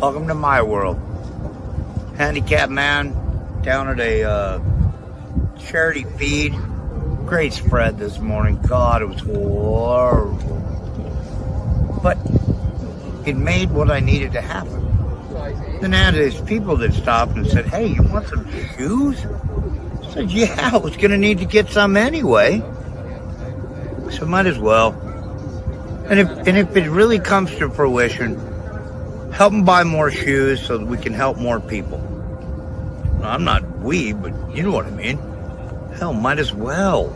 Welcome to my world. Handicap man down at a charity feed. Great spread this morning. God, it was horrible. But it made what I needed to happen. Then I had these people that stopped and said, "Hey, you want some shoes?" I said, "Yeah, I was going to need to get some anyway. So might as well." And if it really comes to fruition, help them buy more shoes so that we can help more people. Well, I'm not but you know what I mean. Hell, might as well.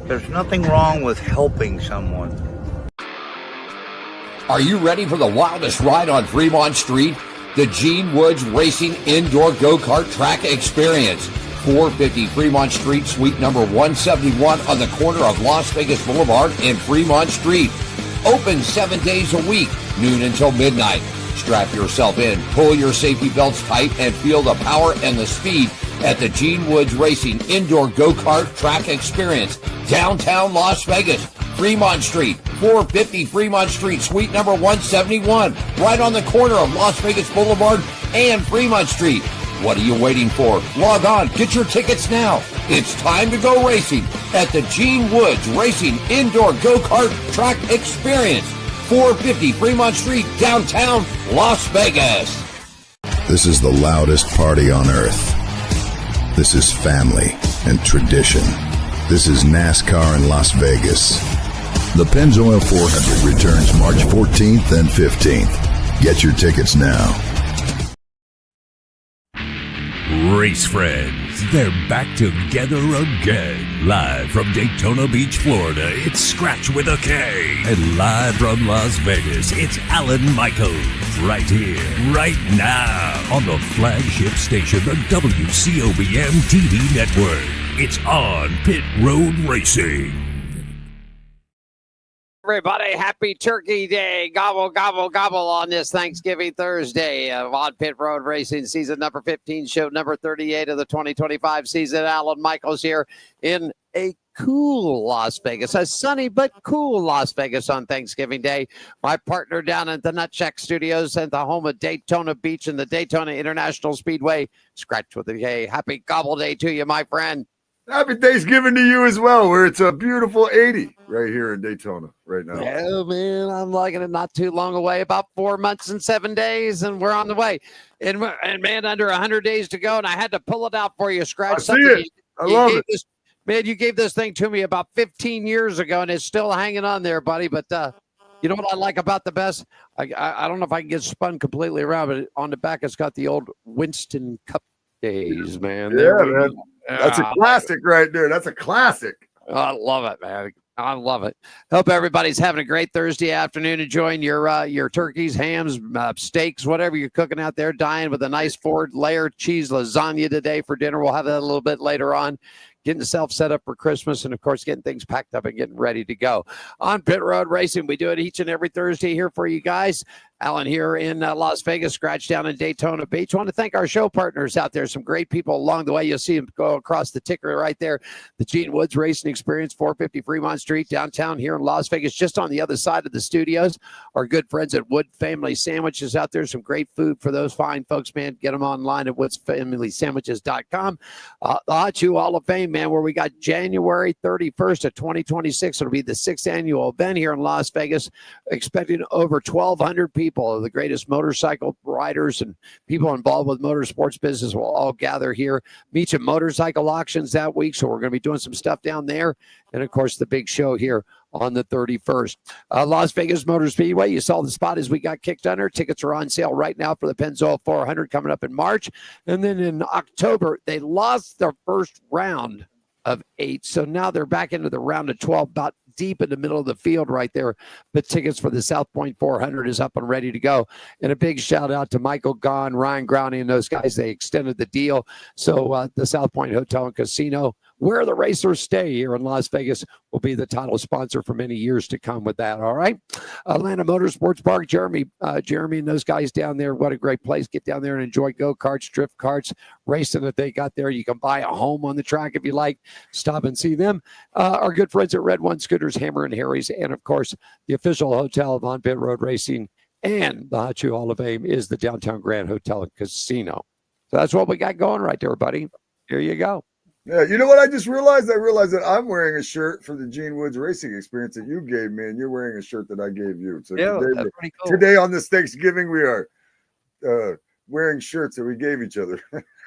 There's nothing wrong with helping someone. Are you ready for the wildest ride on Fremont Street? The Gene Woods Racing Indoor Go-Kart Track Experience. 450 Fremont Street, suite number 171 on the corner of Las Vegas Boulevard and Fremont Street. Open 7 days a week, noon until midnight. Strap yourself in, pull your safety belts tight, and feel the power and the speed at the Gene Woods Racing Indoor Go-Kart Track Experience. Downtown Las Vegas, Fremont Street, 450 Fremont Street, suite number 171, right on the corner of Las Vegas Boulevard and Fremont Street. What are you waiting for? Log on, get your tickets now. It's time to go racing at the Gene Woods Racing Indoor Go-Kart Track Experience, 450 Fremont Street, downtown Las Vegas. This is the loudest party on earth. This is family and tradition. This is NASCAR in Las Vegas. The Pennzoil 400 returns March 14th and 15th. Get your tickets now. Race friends, they're back together again. Live from Daytona Beach, Florida, it's Scratch with a K. And live from Las Vegas, it's Alan Michaels. Right here, right now, on the flagship station, the WCOBM TV network. It's on Pit Road Racing. Everybody, happy Turkey Day. Gobble, gobble, gobble on this Thanksgiving Thursday of On Pit Road Racing, season number 15, show number 38 of the 2025 season. Alan Michaels here in a cool Las Vegas, a sunny but cool Las Vegas on Thanksgiving Day. My partner down at the Nutcheck Studios at the home of Daytona Beach and the Daytona International Speedway, Scratch with a K. Happy Gobble Day to you, my friend. Happy Thanksgiving to you as well, where it's a beautiful 80 right here in Daytona right now. Oh, man, I'm liking it. Not too long away, about 4 months and 7 days, and we're on the way. And man, under 100 days to go, and I had to pull it out for you, Scratch. I see it. I love it. Man, you gave this thing to me about 15 years ago, and it's still hanging on there, buddy. But you know what I like about the best? I don't know if I can get spun completely around, but on the back, it's got the old Winston Cup days, man. Yeah, man. That's a classic right there. That's a classic. I love it, man. I love it. Hope everybody's having a great Thursday afternoon, enjoying your turkeys, hams, steaks, whatever you're cooking out there, dying with a nice Ford layer cheese lasagna today for dinner. We'll have that a little bit later on. Getting yourself set up for Christmas and, of course, getting things packed up and getting ready to go. On Pit Road Racing, we do it each and every Thursday here for you guys. Alan here in Las Vegas, Scratch down in Daytona Beach. I want to thank our show partners out there. Some great people along the way. You'll see them go across the ticker right there. The Gene Woods Racing Experience, 450 Fremont Street, downtown here in Las Vegas, just on the other side of the studios. Our good friends at Wood Family Sandwiches out there. Some great food for those fine folks, man. Get them online at woodsfamilysandwiches.com. The Hot Chew Hall of Fame, man, where we got January 31st of 2026. It'll be the 6th annual event here in Las Vegas. Expecting over 1,200 people. The greatest motorcycle riders and people involved with motorsports business will all gather here. Meet some motorcycle auctions that week, so we're going to be doing some stuff down there. And, of course, the big show here on the 31st. Las Vegas Motor Speedway, you saw the spot as we got kicked under. Tickets are on sale right now for the Pennzoil 400 coming up in March. And then in October, they lost their first round of 8. So now they're back into the round of 12, about deep in the middle of the field right there. But tickets for the South Point 400 is up and ready to go. And a big shout out to Michael Gahn, Ryan Growney, and those guys. They extended the deal. So the South Point Hotel and Casino, where the racers stay here in Las Vegas, will be the title sponsor for many years to come with that. All right. Atlanta Motorsports Park, Jeremy and those guys down there. What a great place. Get down there and enjoy go-karts, drift carts, racing that they got there. You can buy a home on the track if you like. Stop and see them. Our good friends at Red One Scooters, Hammer and Harry's, and of course, the official hotel of On Pit Road Racing And the Hot Shoe Hall of Fame is the Downtown Grand Hotel and Casino. So that's what we got going right there, buddy. Here you go. Yeah, you know what I just realized? I realized that I'm wearing a shirt for the Gene Woods Racing Experience that you gave me, and you're wearing a shirt that I gave you. So Yeah, that's pretty cool. today on this Thanksgiving, we are wearing shirts that we gave each other.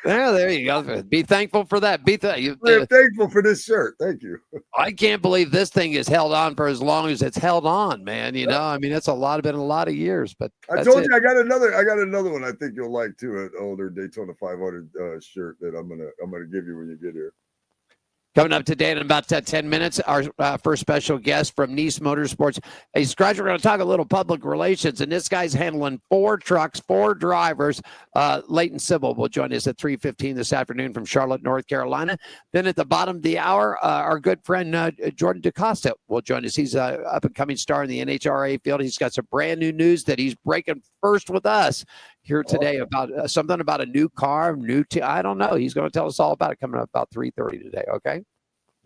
Yeah, there you go. Be thankful for that. We're thankful for this shirt. Thank you. I can't believe this thing is held on for as long as it's held on, man. You know, I mean, that's been a lot of years. But I told you I got another one I think you'll like too, an older Daytona 500 shirt that I'm gonna give you when you get here. Coming up today in about 10 minutes, our first special guest from Nice Motorsports. Hey, Scratch, we're going to talk a little public relations, and this guy's handling 4 trucks, 4 drivers. Leighton Sybil will join us at 3:15 this afternoon from Charlotte, North Carolina. Then at the bottom of the hour, our good friend Jordan DaCosta will join us. He's an up-and-coming star in the NHRA field. He's got some brand new news that he's breaking first with us here today about something about a new car, I don't know. He's going to tell us all about it coming up about 3:30 today, okay?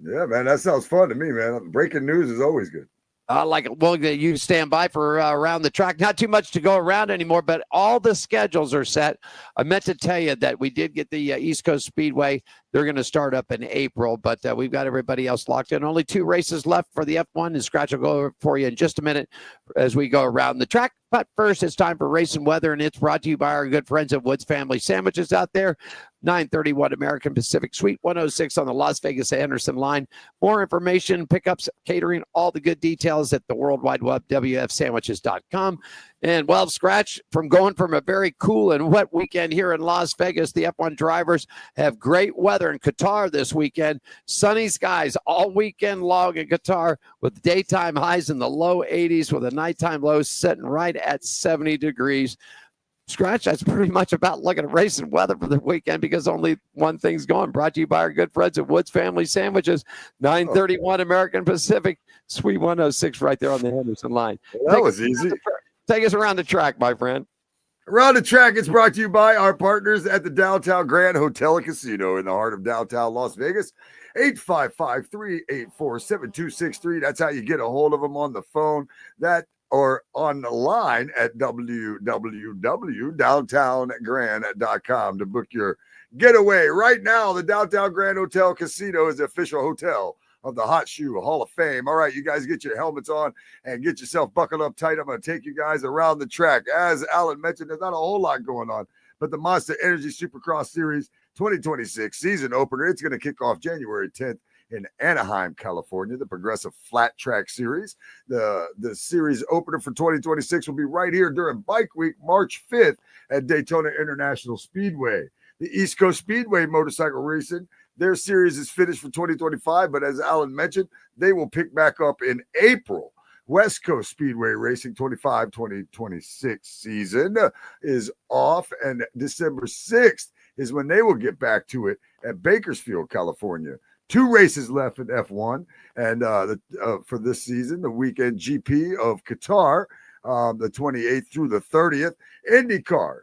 Yeah, man, that sounds fun to me, man. Breaking news is always good. Well, you stand by for around the track. Not too much to go around anymore, but all the schedules are set. I meant to tell you that we did get the East Coast Speedway. They're going to start up in April, but we've got everybody else locked in. Only 2 races left for the F1, and Scratch will go over it for you in just a minute as we go around the track. But first, it's time for Race and Weather, and it's brought to you by our good friends at Woods Family Sandwiches out there. 931 American Pacific, Suite 106 on the Las Vegas Anderson line. More information, pickups, catering, all the good details at the World Wide Web, WFSandwiches.com. And, well, Scratch, going from a very cool and wet weekend here in Las Vegas, the F1 drivers have great weather in Qatar this weekend. Sunny skies all weekend long in Qatar with daytime highs in the low 80s with a nighttime low sitting right at 70 degrees. Scratch, that's pretty much about looking at race and weather for the weekend because only one thing's going. Brought to you by our good friends at Woods Family Sandwiches, 931 American Pacific, Suite 106 right there on the Henderson line. Well, that was easy. Take us around the track, my friend. Around the track, it's brought to you by our partners at the Downtown Grand Hotel and Casino in the heart of downtown Las Vegas. 855-384-7263. That's how you get a hold of them on the phone. Or on the line at www.downtowngrand.com to book your getaway. Right now, the Downtown Grand Hotel Casino is the official hotel of the Hot Shoe Hall of Fame. All right, you guys get your helmets on and get yourself buckled up tight. I'm going to take you guys around the track. As Alan mentioned, there's not a whole lot going on, but the Monster Energy Supercross Series 2026 season opener, it's going to kick off January 10th. In Anaheim, California, the Progressive Flat Track Series. The series opener for 2026 will be right here during Bike Week, March 5th at Daytona International Speedway. The East Coast Speedway Motorcycle Racing, their series is finished for 2025, but as Alan mentioned, they will pick back up in April. West Coast Speedway Racing 2026 season is off, and December 6th is when they will get back to it at Bakersfield, California. 2 races left in F1, and for this season, the weekend GP of Qatar, the 28th through the 30th. IndyCar,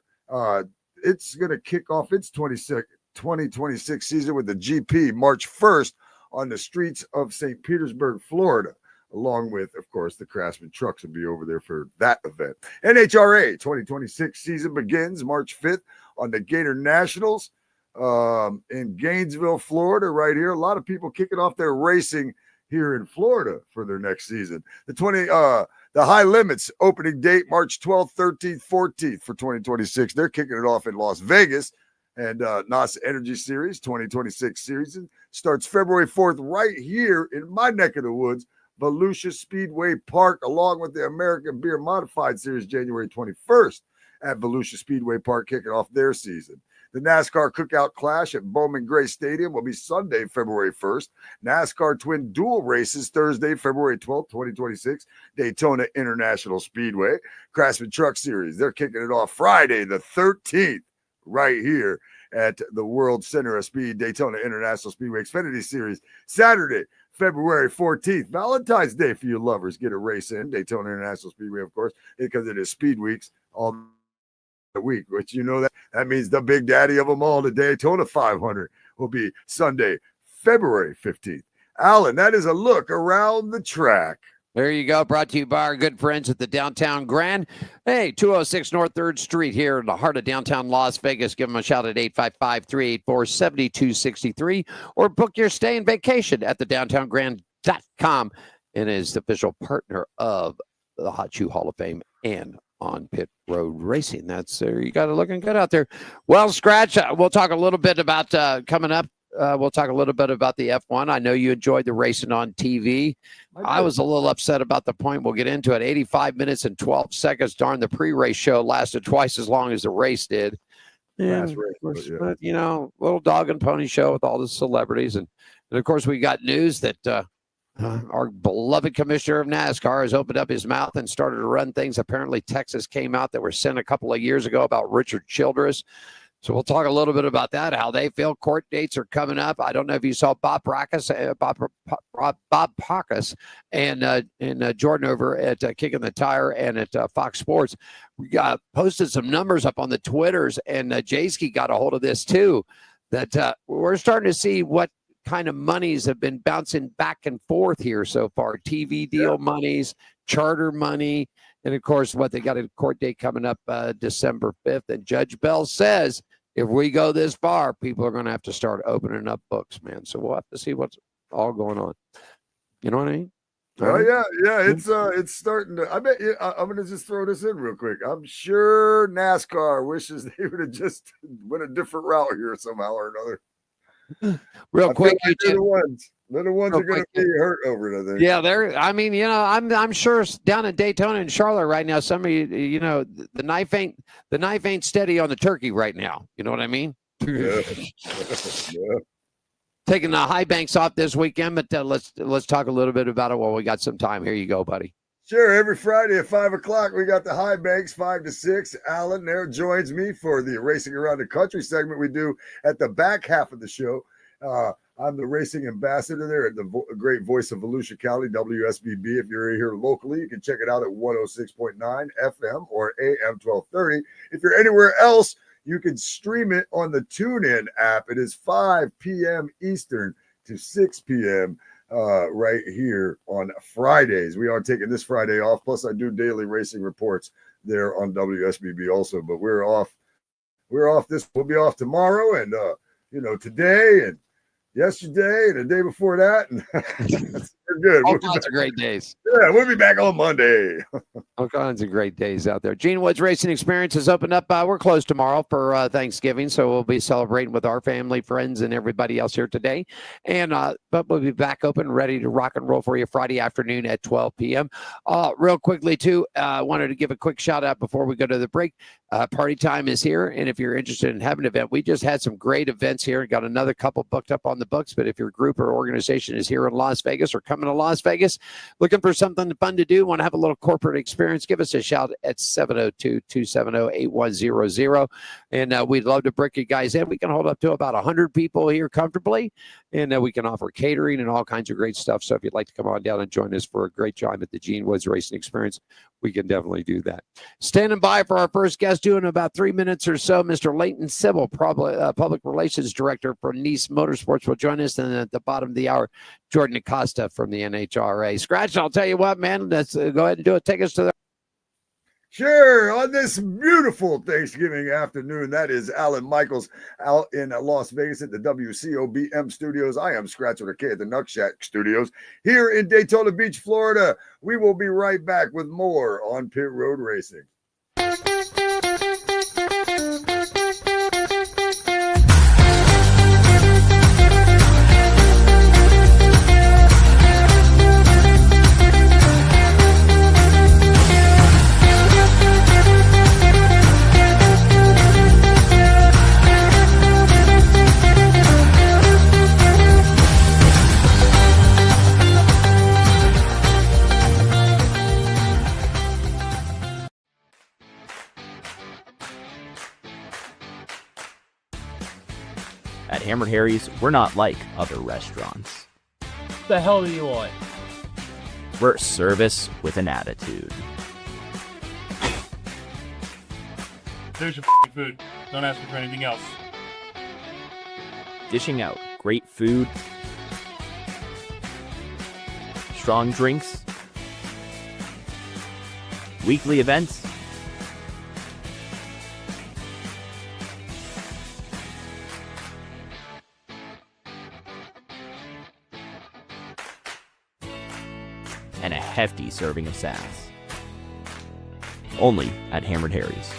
it's going to kick off its 2026 season with the GP March 1st on the streets of St. Petersburg, Florida, along with, of course, the Craftsman trucks will be over there for that event. NHRA 2026 season begins March 5th on the Gator Nationals. In Gainesville, Florida, right here. A lot of people kicking off their racing here in Florida for their next season. The High Limits opening date, March 12th, 13th, 14th for 2026. They're kicking it off in Las Vegas. And NOS Energy Series 2026 season starts February 4th right here in my neck of the woods, Volusia Speedway Park, along with the American Beer Modified Series January 21st at Volusia Speedway Park, kicking off their season. The NASCAR Cookout Clash at Bowman Gray Stadium will be Sunday, February 1st. NASCAR Twin Duel Races Thursday, February 12th, 2026, Daytona International Speedway. Craftsman Truck Series, they're kicking it off Friday, the 13th, right here at the World Center of Speed, Daytona International Speedway. Xfinity Series, Saturday, February 14th. Valentine's Day for you lovers. Get a race in. Daytona International Speedway, of course, because it is Speed Weeks all week, which you know that means the big daddy of them all, the Daytona 500, will be Sunday, February 15th. Alan, that is a look around the track. There you go. Brought to you by our good friends at the Downtown Grand. Hey, 206 North 3rd Street here in the heart of downtown Las Vegas. Give them a shout at 855-384-7263 or book your stay and vacation at thedowntowngrand.com and is the official partner of the Hot Shoe Hall of Fame and on Pit Road Racing. That's there. You got it looking good out there. Well, Scratch, we'll talk a little bit about coming up. We'll talk a little bit about the F1. I know you enjoyed the racing on TV. I was a little upset about the point. We'll get into it. 85 minutes and 12 seconds. Darn, the pre-race show lasted twice as long as the race did. Fast And, race, but, you know, little dog and pony show with all the celebrities. And of course, we got news that our beloved commissioner of NASCAR has opened up his mouth and started to run things. Apparently, Texas came out that were sent a couple of years ago about Richard Childress. So we'll talk a little bit about that, how they feel. Court dates are coming up. I don't know if you saw Bob Pracus and Jordan over at Kicking the Tire and at Fox Sports. We got posted some numbers up on the Twitters, and Jayski got a hold of this too, that we're starting to see what kind of monies have been bouncing back and forth here so far. TV deal monies, charter money, and of course, what they got a court date coming up December 5th. And Judge Bell says, if we go this far, people are going to have to start opening up books, man. So we'll have to see what's all going on. You know what I mean? Oh yeah. It's starting to. I bet you. I'm going to just throw this in real quick. I'm sure NASCAR wishes they would have just went a different route here somehow or another. Real quick, like they're the ones are going to be hurt over it, I think. Yeah, they're. I mean, you know, I'm sure down in Daytona and Charlotte right now, some of you know, the knife ain't steady on the turkey right now. You know what I mean? Yeah. Taking the high banks off this weekend, but let's talk a little bit about it while we got some time. Here you go, buddy. Sure. Every Friday at 5:00, we got the high banks 5 to 6. Alan there joins me for the Racing Around the Country segment we do at the back half of the show. I'm the racing ambassador there at the great voice of Volusia County, WSBB. If you're here locally, you can check it out at 106.9 FM or AM 1230. If you're anywhere else, you can stream it on the TuneIn app. It is 5 p.m. Eastern to 6 p.m. Right here on Fridays. We are taking this Friday off. Plus, I do daily racing reports there on WSBB also. But we're off. We'll be off tomorrow and today and yesterday and the day before that. And we're good. All kinds of great days. Yeah, we'll be back on Monday. All kinds of great days out there. Gene Woods Racing Experience has opened up. We're closed tomorrow for Thanksgiving, so we'll be celebrating with our family, friends, and everybody else here today. And but we'll be back open, ready to rock and roll for you Friday afternoon at 12 p.m. Real quickly, too, wanted to give a quick shout out before we go to the break. Party time is here, and if you're interested in having an event, we just had some great events here. Got another couple booked up on the books, but if your group or organization is here in Las Vegas or coming to Las Vegas, looking for something fun to do, want to have a little corporate experience, give us a shout at 702-270-8100. And we'd love to bring you guys in. We can hold up to about 100 people here comfortably, and we can offer catering and all kinds of great stuff. So if you'd like to come on down and join us for a great time at the Gene Woods Racing Experience, we can definitely do that. Standing by for our first guest, due in about 3 minutes or so, Mr. Leighton Sybil, Public Relations Director for Nice Motorsports, will join us. And at the bottom of the hour, Jordan Acosta from the NHRA. Scratch, I'll tell you what, man, let's go ahead and do it. Take us to the... Sure. On this beautiful Thanksgiving afternoon, that is Alan Michaels out in Las Vegas at the WCOBM studios. I am Scratch with a K at the Nuckshack studios here in Daytona Beach, Florida. We will be right back with more on Pit Road Racing. At Hammered Harry's, we're not like other restaurants. What the hell do you want? We're service with an attitude. There's your food. Don't ask me for anything else. Dishing out great food, strong drinks, weekly events, and a hefty serving of sass. Only at Hammered Harry's.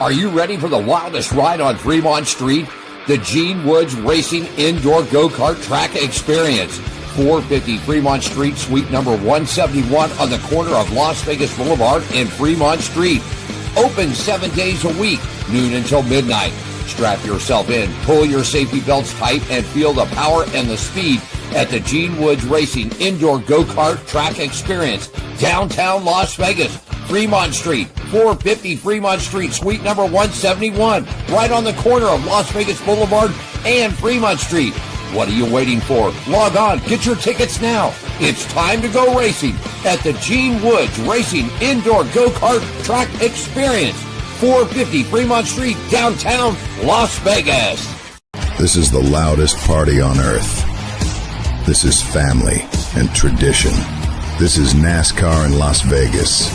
Are you ready for the wildest ride on Fremont Street? The Gene Woods Racing Indoor Go-Kart Track Experience. 450 Fremont Street, suite number 171 on the corner of Las Vegas Boulevard and Fremont Street. Open 7 days a week, noon until midnight. Strap yourself in, pull your safety belts tight, and feel the power and the speed at the Gene Woods Racing Indoor Go-Kart Track Experience. Downtown Las Vegas. Fremont Street, 450 Fremont Street, suite number 171, right on the corner of Las Vegas Boulevard and Fremont Street. What are you waiting for? Log on, get your tickets now. It's time to go racing at the Gene Woods Racing Indoor Go-Kart Track Experience, 450 Fremont Street, downtown Las Vegas. This is the loudest party on earth. This is family and tradition. This is NASCAR in Las Vegas.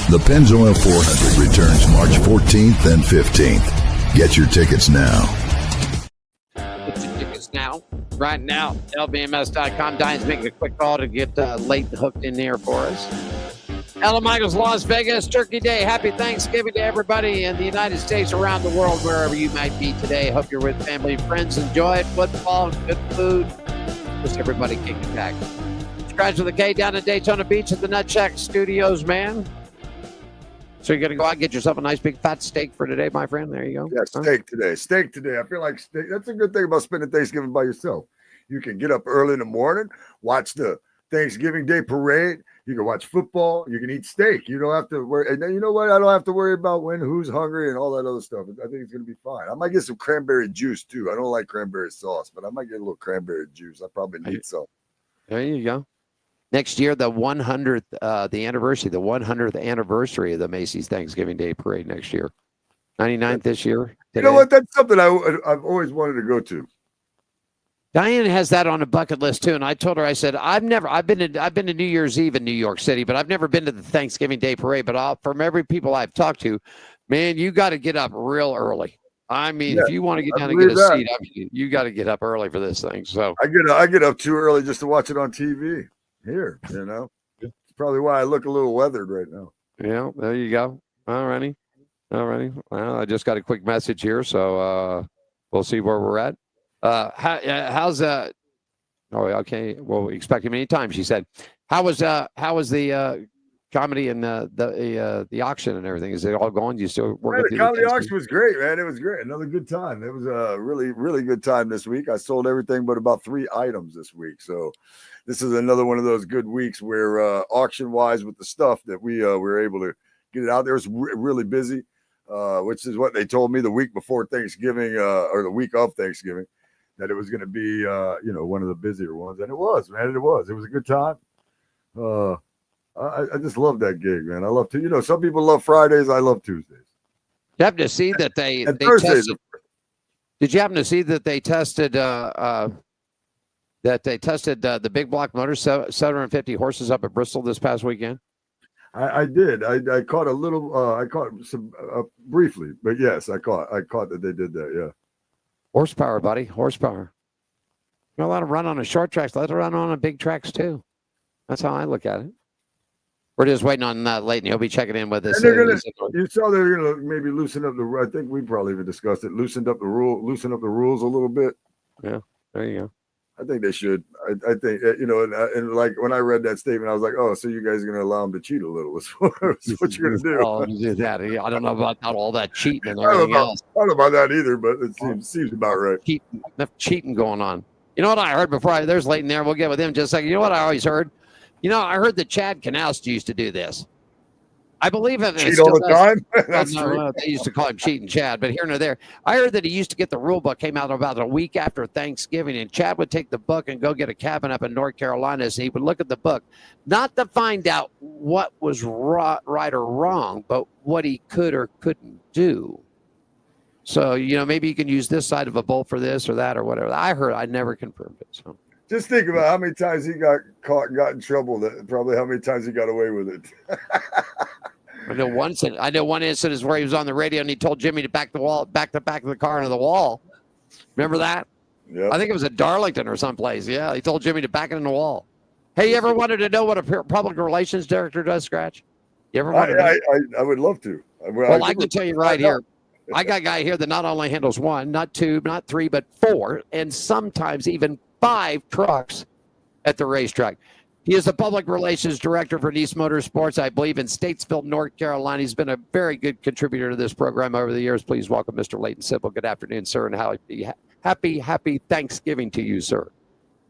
The Pennzoil 400 returns March 14th and 15th. Get your tickets now. Get your tickets now. Right now, LBMS.com. Diane's making a quick call to get late hooked in there for us. Ella Michaels, Las Vegas, Turkey Day. Happy Thanksgiving to everybody in the United States, around the world, wherever you might be today. Hope you're with family and friends. Enjoy it. Football, good food. Just everybody kicking back. Scratch with a K down at Daytona Beach at the Nutcheck Studios, man. So you're going to go out and get yourself a nice big fat steak for today, my friend. There you go. Yeah, steak today. Steak today. I feel like steak. That's a good thing about spending Thanksgiving by yourself. You can get up early in the morning, watch the Thanksgiving Day parade. You can watch football. You can eat steak. You don't have to worry. And then you know what? I don't have to worry about who's hungry and all that other stuff. I think it's going to be fine. I might get some cranberry juice too. I don't like cranberry sauce, but I might get a little cranberry juice. I probably need some. There you go. Next year, the 100th, the 100th anniversary of the Macy's Thanksgiving Day Parade next year. 99th this year. Today. You know what? That's something I've always wanted to go to. Diane has that on a bucket list too, and I told her, I said, I've been to New Year's Eve in New York City, but I've never been to the Thanksgiving Day Parade. But from every people I've talked to, man, you got to get up real early. I mean, if you want to get down and get a seat, you got to get up early for this thing. So I get up too early just to watch it on TV. Here, it's probably why I look a little weathered right now. Yeah, there you go. All righty. Well, I just got a quick message here, so we'll see where we're at. How's oh, okay. Well, we expect him anytime. She said, how was the comedy and the auction and everything? Is it all going? Do you still work? The comedy auction was great, man. It was great. Another good time. It was a really, really good time this week. I sold everything but about 3 items this week. So this is another one of those good weeks where auction wise with the stuff that we were able to get it out there. It was really busy, which is what they told me the week before Thanksgiving or the week of Thanksgiving, that it was going to be, one of the busier ones. And it was, man. It was a good time. I just love that gig, man. I love to, some people love Fridays. I love Tuesdays. You happen to see that they tested? Did you happen to see that they tested? The big block motors, 750 horses up at Bristol this past weekend? I did. I caught a little. I caught some briefly, but yes, I caught that they did that. Yeah. Horsepower, buddy. Horsepower. You don't let them run on the short tracks. Let them run on the big tracks too. That's how I look at it. We're just waiting on Leighton. He'll be checking in with us. You saw they're gonna maybe loosen up I think we probably even discussed it. Loosen up the rules a little bit. Yeah, there you go. I think they should. I think and like when I read that statement, I was like, oh, so you guys are gonna allow them to cheat a little? That's what you're gonna do. Oh, do that. I don't know about all that cheating and everything else. I don't know about that either, but it seems about right. Enough cheating going on. You know what I heard before? There's Leighton there. We'll get with him in just a second. You know what I always heard? You know, I heard that Chad Knaus used to do this. I believe it. Cheat all the time. That's no, true. no, they used to call him Cheating Chad, but here nor there. I heard that he used to get the rule book, came out about a week after Thanksgiving, and Chad would take the book and go get a cabin up in North Carolina. So he would look at the book, not to find out what was right or wrong, but what he could or couldn't do. So, you know, maybe you can use this side of a bowl for this or that or whatever. I heard, I never confirmed it. So Just think about how many times he got caught and got in trouble. That probably how many times he got away with it. I know one incident is where he was on the radio and he told Jimmy to back the back of the car into the wall. Remember that? Yeah. I think it was at Darlington or someplace. Yeah, he told Jimmy to back it in the wall. Hey, you ever wanted to know what a public relations director does, Scratch? You ever wanted to know? I would love to. Well, I can tell you right here. I got a guy here that not only handles 1, not 2, not 3, but 4, and sometimes even 5 trucks at the racetrack. He is the public relations director for Nice Motorsports, I believe, in Statesville, North Carolina. He's been a very good contributor to this program over the years. Please welcome Mr. Leighton Sippel. Good afternoon, sir, and happy Thanksgiving to you, sir.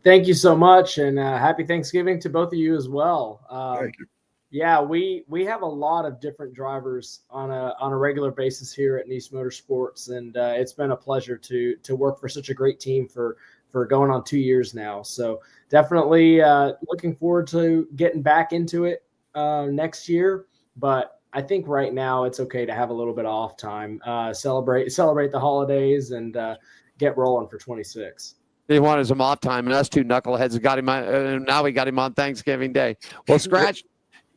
Thank you so much, and happy Thanksgiving to both of you as well. Thank you. Yeah, we have a lot of different drivers on a regular basis here at Nice Motorsports, and it's been a pleasure to work for such a great team for going on 2 years now. So definitely looking forward to getting back into it next year. But I think right now it's okay to have a little bit of off time, celebrate the holidays, and get rolling for 26. He wanted some off time, and us two knuckleheads got him. Now we got him on Thanksgiving Day. Well, Scratch.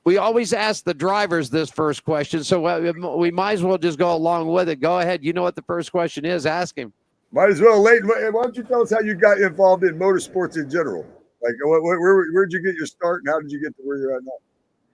We always ask the drivers this first question, so we might as well just go along with it. Go ahead. You know what the first question is. Ask him. Might as well, Leighton. Why don't you tell us how you got involved in motorsports in general? Like, where'd you get your start, and how did you get to where you're at now?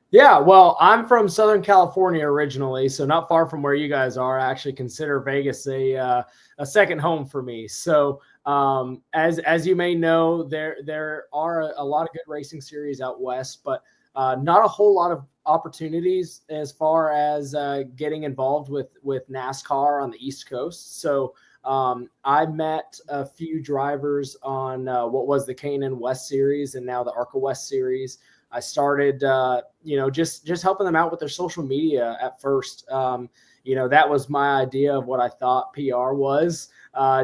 Yeah, well, I'm from Southern California originally, so not far from where you guys are. I actually consider Vegas a second home for me. So as you may know, there are a lot of good racing series out west, but not a whole lot of opportunities as far as getting involved with NASCAR on the East Coast. So I met a few drivers on what was the K&N West Series and now the ARCA West Series. I started, just helping them out with their social media at first. That was my idea of what I thought PR was,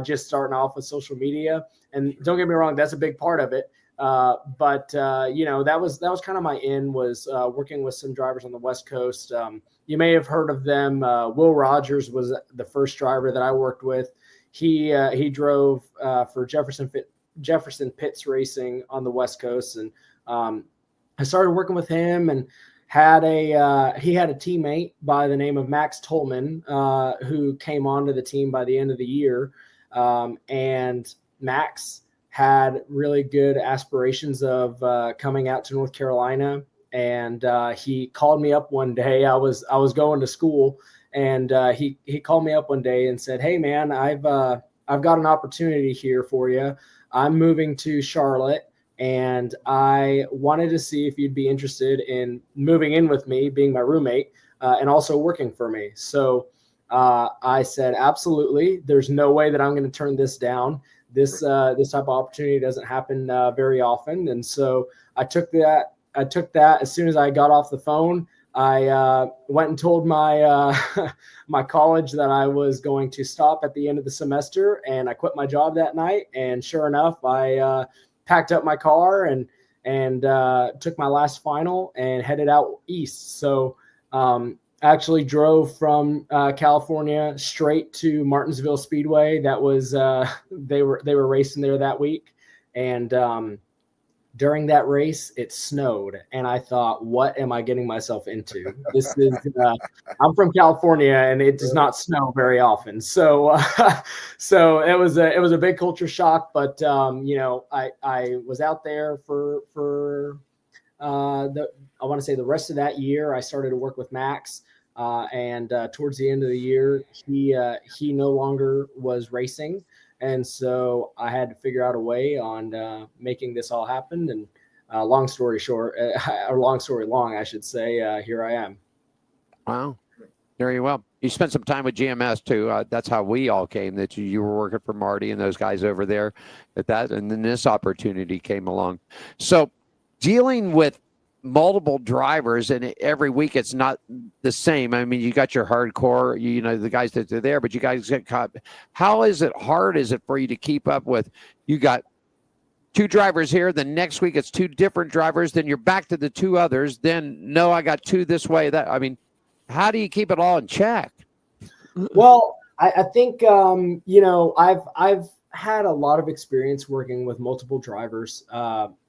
just starting off with social media. And don't get me wrong, that's a big part of it. But that was kind of my in, was working with some drivers on the West Coast. You may have heard of them. Will Rogers was the first driver that I worked with. He drove for Jefferson Pitts Racing on the West Coast, and I started working with him and he had a teammate by the name of Max Tolman who came onto the team by the end of the year, and Max had really good aspirations of coming out to North Carolina. And he called me up one day. I was going to school, and he called me up one day and said, "Hey man, I've got an opportunity here for you. I'm moving to Charlotte, and I wanted to see if you'd be interested in moving in with me, being my roommate, and also working for me." So I said, absolutely. There's no way that I'm going to turn this down. This type of opportunity doesn't happen very often. And so I took that as soon as I got off the phone. I went and told my my college that I was going to stop at the end of the semester, and I quit my job that night. And sure enough, I packed up my car and took my last final and headed out east. So actually drove from California straight to Martinsville Speedway. That was they were racing there that week, and during that race it snowed, and I thought, what am I getting myself into? This is I'm from California, and it does not snow very often. So so it was a big culture shock, but I was out there for I want to say the rest of that year. I started to work with Max. And towards the end of the year, he no longer was racing. And so I had to figure out a way on making this all happen. And long story short, or long story long, I should say, here I am. Wow. Very well. You spent some time with GMS too. That's how we all came. That you were working for Marty and those guys over there at that, and then this opportunity came along. So dealing with multiple drivers, and every week it's not the same. I mean, you got your hardcore, you know, the guys that are there, but you guys get caught. How is it hard? Is it for you to keep up with? You got 2 drivers here. The next week it's 2 different drivers. Then you're back to the 2 others. Then no, I got 2 this way. That I mean, how do you keep it all in check? Well, I think you know, I've had a lot of experience working with multiple drivers.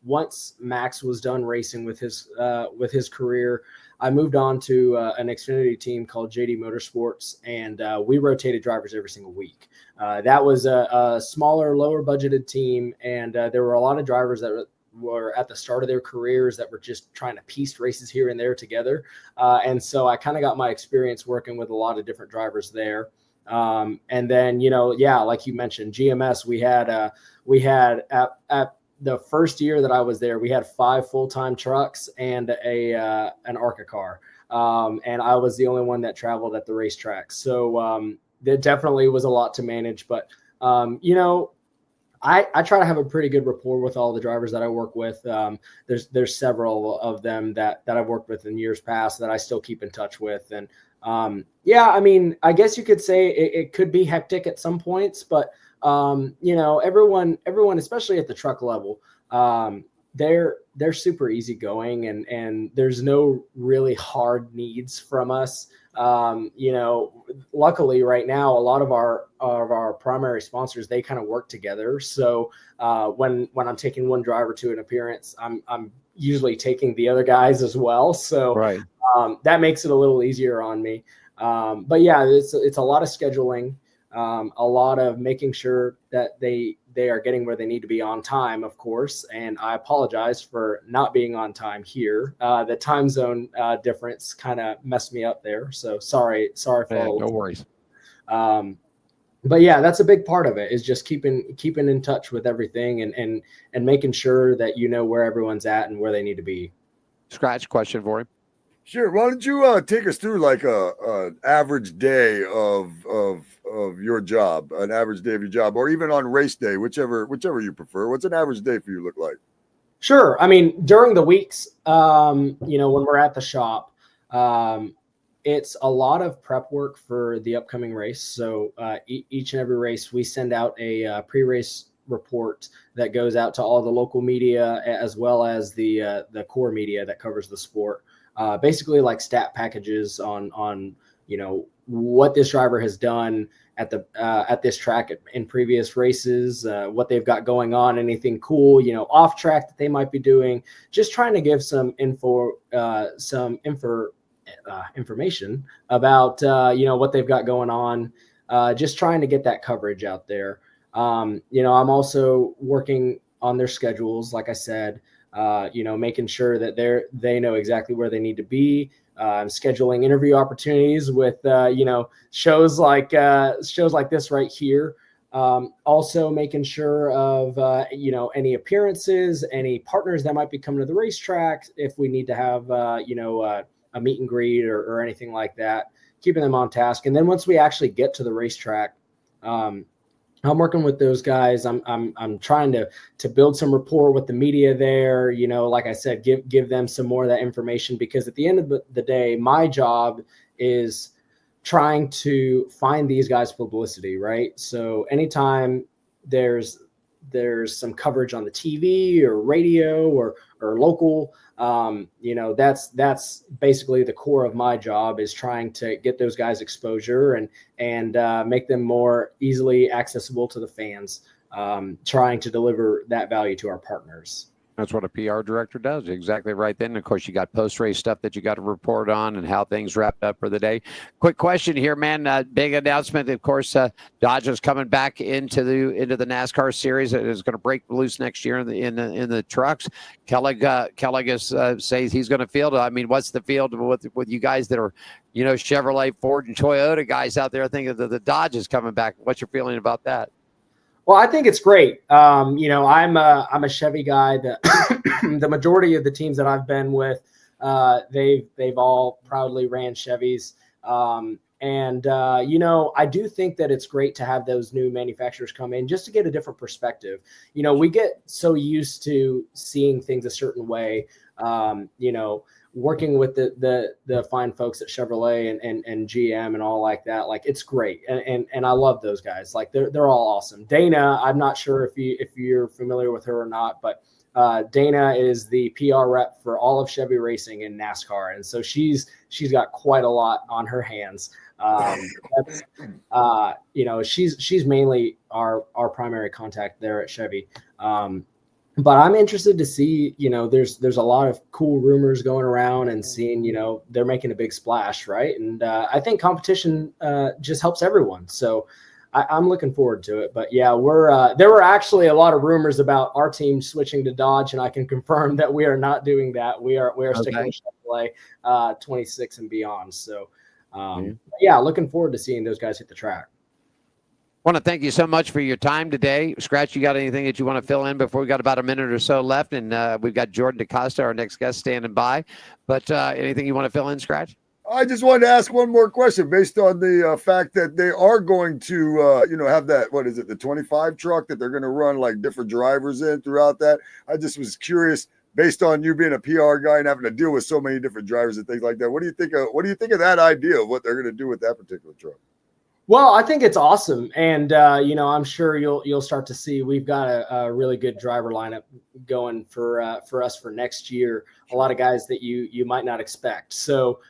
Once Max was done racing with his career, I moved on to an Xfinity team called JD Motorsports, and we rotated drivers every single week. That was a smaller, lower budgeted team, and there were a lot of drivers that were at the start of their careers that were just trying to piece races here and there together. And so I kind of got my experience working with a lot of different drivers there. And then, you know, yeah, like you mentioned, GMS, we had at the first year that I was there, we had 5 full-time trucks and an ARCA car. And I was the only one that traveled at the racetrack. So there definitely was a lot to manage, but you know, I try to have a pretty good rapport with all the drivers that I work with. There's several of them that I've worked with in years past that I still keep in touch with. And yeah, I mean, I guess you could say it could be hectic at some points, but you know, everyone, especially at the truck level, they're super easygoing, and there's no really hard needs from us. You know, luckily right now, a lot of our primary sponsors, they kind of work together. So when I'm taking one driver to an appearance, I'm usually taking the other guys as well. So Right. That makes it a little easier on me. But yeah, it's a lot of scheduling, a lot of making sure that they are getting where they need to be on time, of course. And I apologize for not being on time here. The time zone difference kind of messed me up there. So sorry for all. No worries. But yeah, that's a big part of it, is just keeping in touch with everything and making sure that you know where everyone's at and where they need to be. Scratch question for him. Sure. Why don't you take us through like an average day of your job, an average day of your job, or even on race day, whichever you prefer. What's an average day for you look like? Sure. I mean, during the weeks, you know, when we're at the shop, it's a lot of prep work for the upcoming race. So each and every race, we send out a pre-race report that goes out to all the local media, as well as the core media that covers the sport. Basically like stat packages on you know, what this driver has done at this track in previous races, what they've got going on, anything cool, you know, off track that they might be doing, just trying to give some information about you know, what they've got going on, just trying to get that coverage out there. You know, I'm also working on their schedules, like I said. You know, making sure that they know exactly where they need to be. Scheduling interview opportunities with you know, shows like this right here. Also making sure of you know, any appearances, any partners that might be coming to the racetrack, if we need to have you know, a meet and greet or anything like that. Keeping them on task, and then once we actually get to the racetrack, I'm working with those guys. I'm trying to build some rapport with the media there. You know, like I said, give them some more of that information, because at the end of the day, my job is trying to find these guys publicity, right? So anytime there's some coverage on the TV or radio or local, you know, that's basically the core of my job, is trying to get those guys exposure and make them more easily accessible to the fans, trying to deliver that value to our partners. That's what a PR director does. Exactly right. Then, of course, you got post-race stuff that you got to report on and how things wrapped up for the day. Quick question here, man. Big announcement. Of course, Dodge is coming back into the NASCAR series. It is going to break loose next year in the trucks. Kellogg says he's going to field. I mean, what's the field with you guys that are, you know, Chevrolet, Ford, and Toyota guys out there thinking that the Dodge is coming back? What's your feeling about that? Well, I think it's great. You know, I'm a Chevy guy. The majority of the teams that I've been with, they've all proudly ran Chevys. And, I do think that it's great to have those new manufacturers come in just to get a different perspective. We get so used to seeing things a certain way, working with the fine folks at Chevrolet and GM and all like that. Like, it's great. And I love those guys. Like, they're all awesome. Dana, I'm not sure if you're familiar with her or not, but Dana is the PR rep for all of Chevy Racing in NASCAR. And so she's got quite a lot on her hands. She's mainly our primary contact there at Chevy. But I'm interested to see, there's a lot of cool rumors going around and seeing, they're making a big splash, right? And I think competition just helps everyone. So I'm looking forward to it. But yeah, there were actually a lot of rumors about our team switching to Dodge, and I can confirm that we are not doing that. We are sticking with Chevrolet 26 and beyond. So yeah, looking forward to seeing those guys hit the track. Want to thank you so much for your time today. Scratch, you got anything that you want to fill in before we got about a minute or so left? And we've got Jordan DaCosta, our next guest, standing by. But anything you want to fill in, Scratch? I just wanted to ask one more question based on the fact that they are going to, have that, what is it, the 25 truck that they're going to run like different drivers in throughout that. I just was curious, based on you being a PR guy and having to deal with so many different drivers and things like that. What do you think of that idea of what they're going to do with that particular truck? Well, I think it's awesome. And, I'm sure you'll start to see we've got a really good driver lineup going for us for next year. A lot of guys that you might not expect. So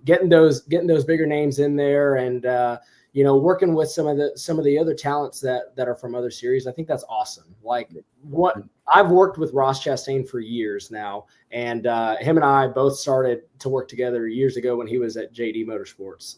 getting those bigger names in there and, working with some of the other talents that are from other series, I think that's awesome. Like what I've worked with Ross Chastain for years now. And him and I both started to work together years ago when he was at JD Motorsports.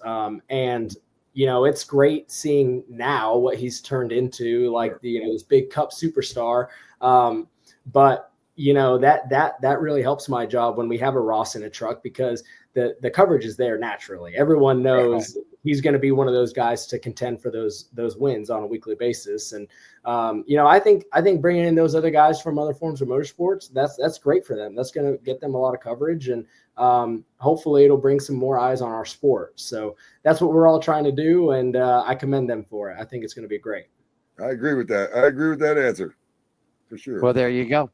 It's great seeing now what he's turned into, like this big Cup superstar. But that really helps my job when we have a Ross in a truck, because the coverage is there naturally. Everyone knows he's going to be one of those guys to contend for those wins on a weekly basis. And I think bringing in those other guys from other forms of motorsports, that's great for them. That's going to get them a lot of coverage, and hopefully it'll bring some more eyes on our sport. So that's what we're all trying to do, and I commend them for it. I think it's going to be great. I agree with that. I agree with that answer for sure. Well, there you go.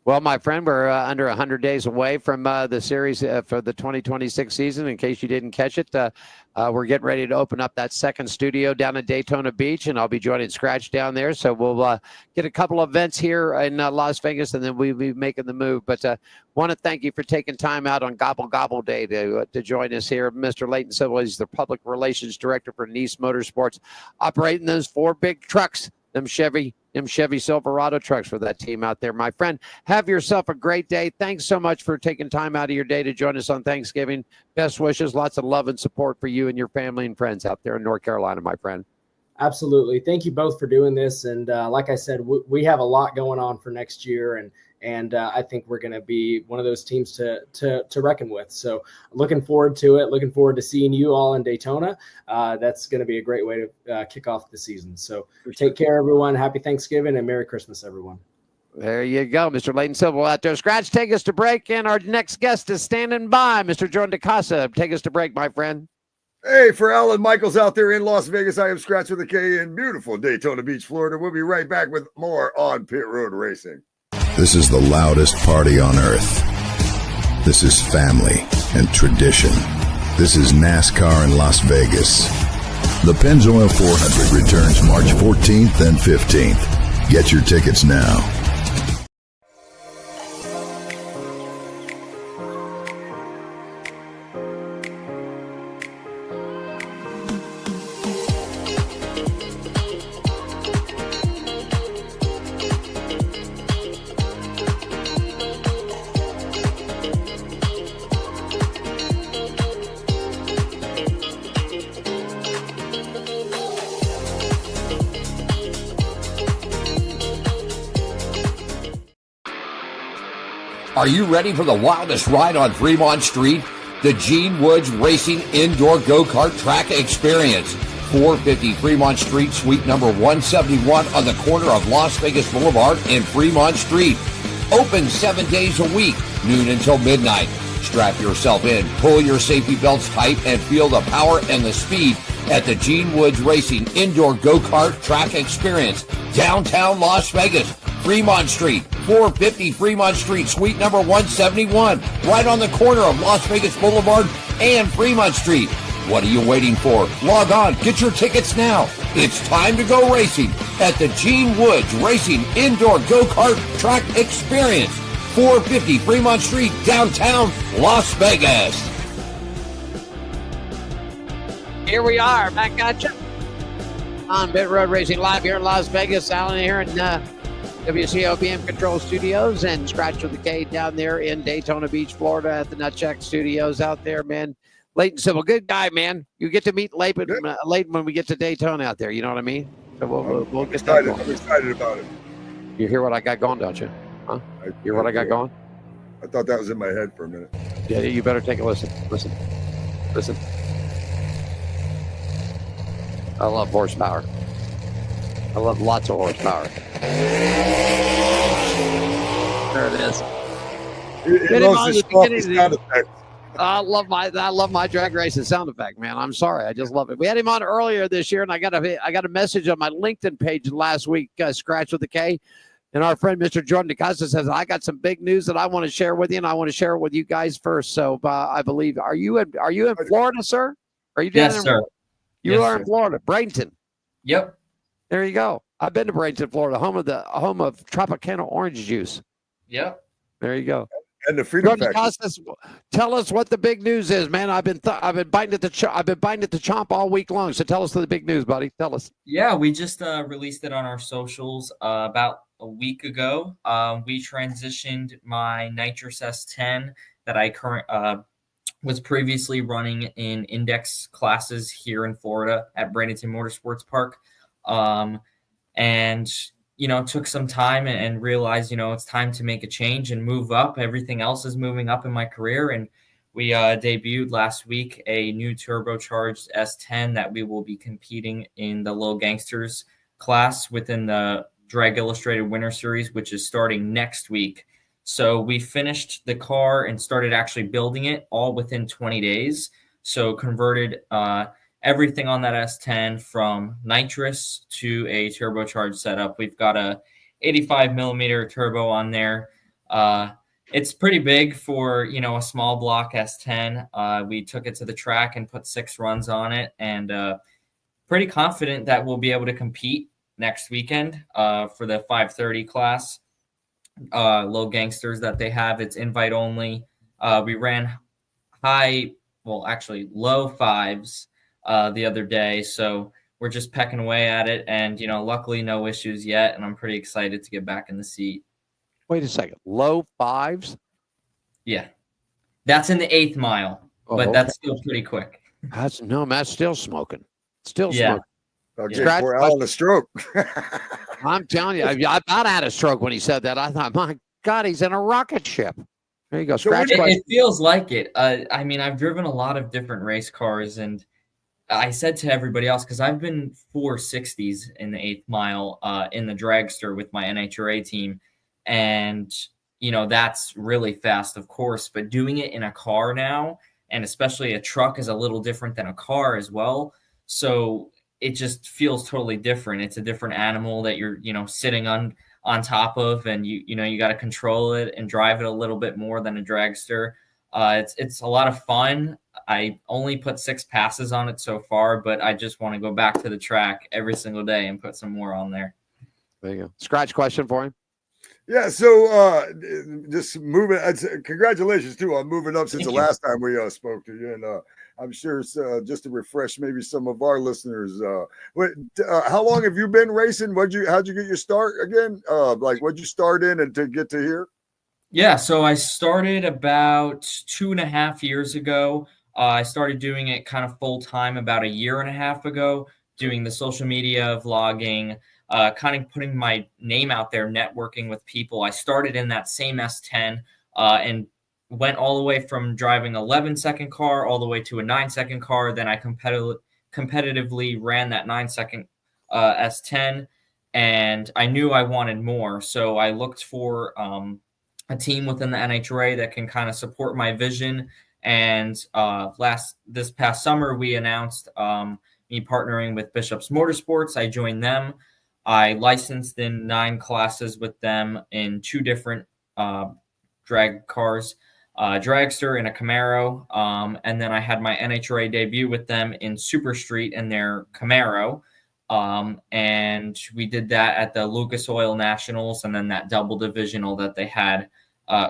Well, my friend, we're under 100 days away from the series for the 2026 season. In case you didn't catch it, we're getting ready to open up that second studio down at Daytona Beach, and I'll be joining Scratch down there. So we'll get a couple of events here in Las Vegas, and then we'll be making the move. But want to thank you for taking time out on Gobble Gobble Day to join us here. Mr. Leighton Civil, he's the Public Relations Director for Niece Motorsports, operating those 4 big trucks, them Chevy Silverado trucks for that team out there. My friend, have yourself a great day. Thanks so much for taking time out of your day to join us on Thanksgiving. Best wishes, lots of love and support for you and your family and friends out there in North Carolina, my friend. Absolutely. Thank you both for doing this. And like I said, we have a lot going on for next year, and I think we're going to be one of those teams to reckon with. So looking forward to it. Looking forward to seeing you all in Daytona. That's going to be a great way to kick off the season. So take care, everyone. Happy Thanksgiving and Merry Christmas, everyone. There you go, Mr. Leighton Civil out there. Scratch, take us to break, and our next guest is standing by. Mr. Jordan DaCosta, take us to break, my friend. Hey, for Alan Michaels out there in Las Vegas, I am Scratch with a K in beautiful Daytona Beach, Florida. We'll be right back with more on Pit Road Racing. This is the loudest party on earth. This is family and tradition. This is NASCAR in Las Vegas. The Pennzoil 400 returns March 14th and 15th. Get your tickets now. Are you ready for the wildest ride on Fremont Street? The Gene Woods Racing Indoor Go-Kart Track Experience. 450 Fremont Street, suite number 171 on the corner of Las Vegas Boulevard and Fremont Street. Open 7 days a week, noon until midnight. Strap yourself in, pull your safety belts tight, and feel the power and the speed at the Gene Woods Racing Indoor Go-Kart Track Experience, downtown Las Vegas, Fremont Street, 450 Fremont Street, suite number 171, right on the corner of Las Vegas Boulevard and Fremont Street. What are you waiting for? Log on, get your tickets now. It's time to go racing at the Gene Woods Racing Indoor Go-Kart Track Experience, 450 Fremont Street, downtown Las Vegas. Here we are, back at you on Pit Road Racing Live here in Las Vegas. Alan here in WCOPM Control Studios, and Scratch with the K down there in Daytona Beach, Florida at the Nutcheck Studios out there, man. Leighton Civil, good guy, man. You get to meet Leighton when we get to Daytona out there. You know what I mean? So we'll get that going. I'm excited about it. You hear what I got going, don't you? Huh? You hear what I got going? I thought that was in my head for a minute. Yeah, you better take a listen. Listen. I love horsepower. I love lots of horsepower. There it is. It loves the sound effects. I love my drag racing sound effect, man. I'm sorry, I just love it. We had him on earlier this year, and I got a message on my LinkedIn page last week, Scratch with the K, and our friend Mr. Jordan DeCosta says, I got some big news that I want to share with you, and I want to share it with you guys first. So I believe, are you in Florida, sir? Are you down Yes, sir. You are in Florida, Bradenton. Yep. There you go. I've been to Bradenton, Florida, home of Tropicana orange juice. Yep. There you go. And the Freedom Jordan Factory. DeCosta, tell us what the big news is, man. I've been biting at the chomp all week long. So tell us the big news, buddy. Tell us. Yeah, we just released it on our socials about a week ago. We transitioned my Nitrous S10 that I was previously running in index classes here in Florida at Bradenton Motorsports Park. And took some time and realized, it's time to make a change and move up. Everything else is moving up in my career. And we debuted last week a new turbocharged S10 that we will be competing in the Little Gangsters class within the Drag Illustrated Winter Series, which is starting next week. So we finished the car and started actually building it all within 20 days. So converted everything on that S10 from nitrous to a turbocharged setup. We've got a 85 millimeter turbo on there. It's pretty big for, a small block S10. We took it to the track and put 6 runs on it, and pretty confident that we'll be able to compete next weekend for the 530 class. Low Gangsters that they have. It's invite only. We ran low fives the other day, so we're just pecking away at it, and luckily no issues yet, and I'm pretty excited to get back in the seat. Wait a second, low fives? Yeah, that's in the 8th mile, but that's still pretty quick. That's still smoking. Smoking. Okay, poor Alan a stroke. I'm telling you, I about had a stroke when he said that. I thought, my God, he's in a rocket ship. There you go. Scratch. It feels like it. I've driven a lot of different race cars, and I said to everybody else, because I've been 460s in the 8th mile in the dragster with my NHRA team, and that's really fast, of course, but doing it in a car now, and especially a truck, is a little different than a car as well. So it just feels totally different. It's a different animal that you're sitting on top of, and you got to control it and drive it a little bit more than a dragster. It's a lot of fun. I only put 6 passes on it so far, but I just want to go back to the track every single day and put some more on there. There you go. Scratch question for him. Yeah, so just moving. Congratulations too on moving up since the last time we spoke to you, and I'm sure just to refresh maybe some of our listeners. How long have you been racing? How'd you get your start again? What'd you start in and to get to here? Yeah, so I started about 2.5 years ago. I started doing it kind of full time about 1.5 years ago, doing the social media, vlogging, kind of putting my name out there, networking with people. I started in that same S10 and went all the way from driving 11-second car all the way to a 9-second car. Then I competitively ran that 9-second S10, and I knew I wanted more. So I looked for a team within the NHRA that can kind of support my vision. And this past summer, we announced me partnering with Bishop's Motorsports. I joined them. I licensed in 9 classes with them in 2 different drag cars, dragster and a Camaro. And then I had my NHRA debut with them in Super Street in their Camaro. And we did that at the Lucas Oil Nationals and then that double divisional that they had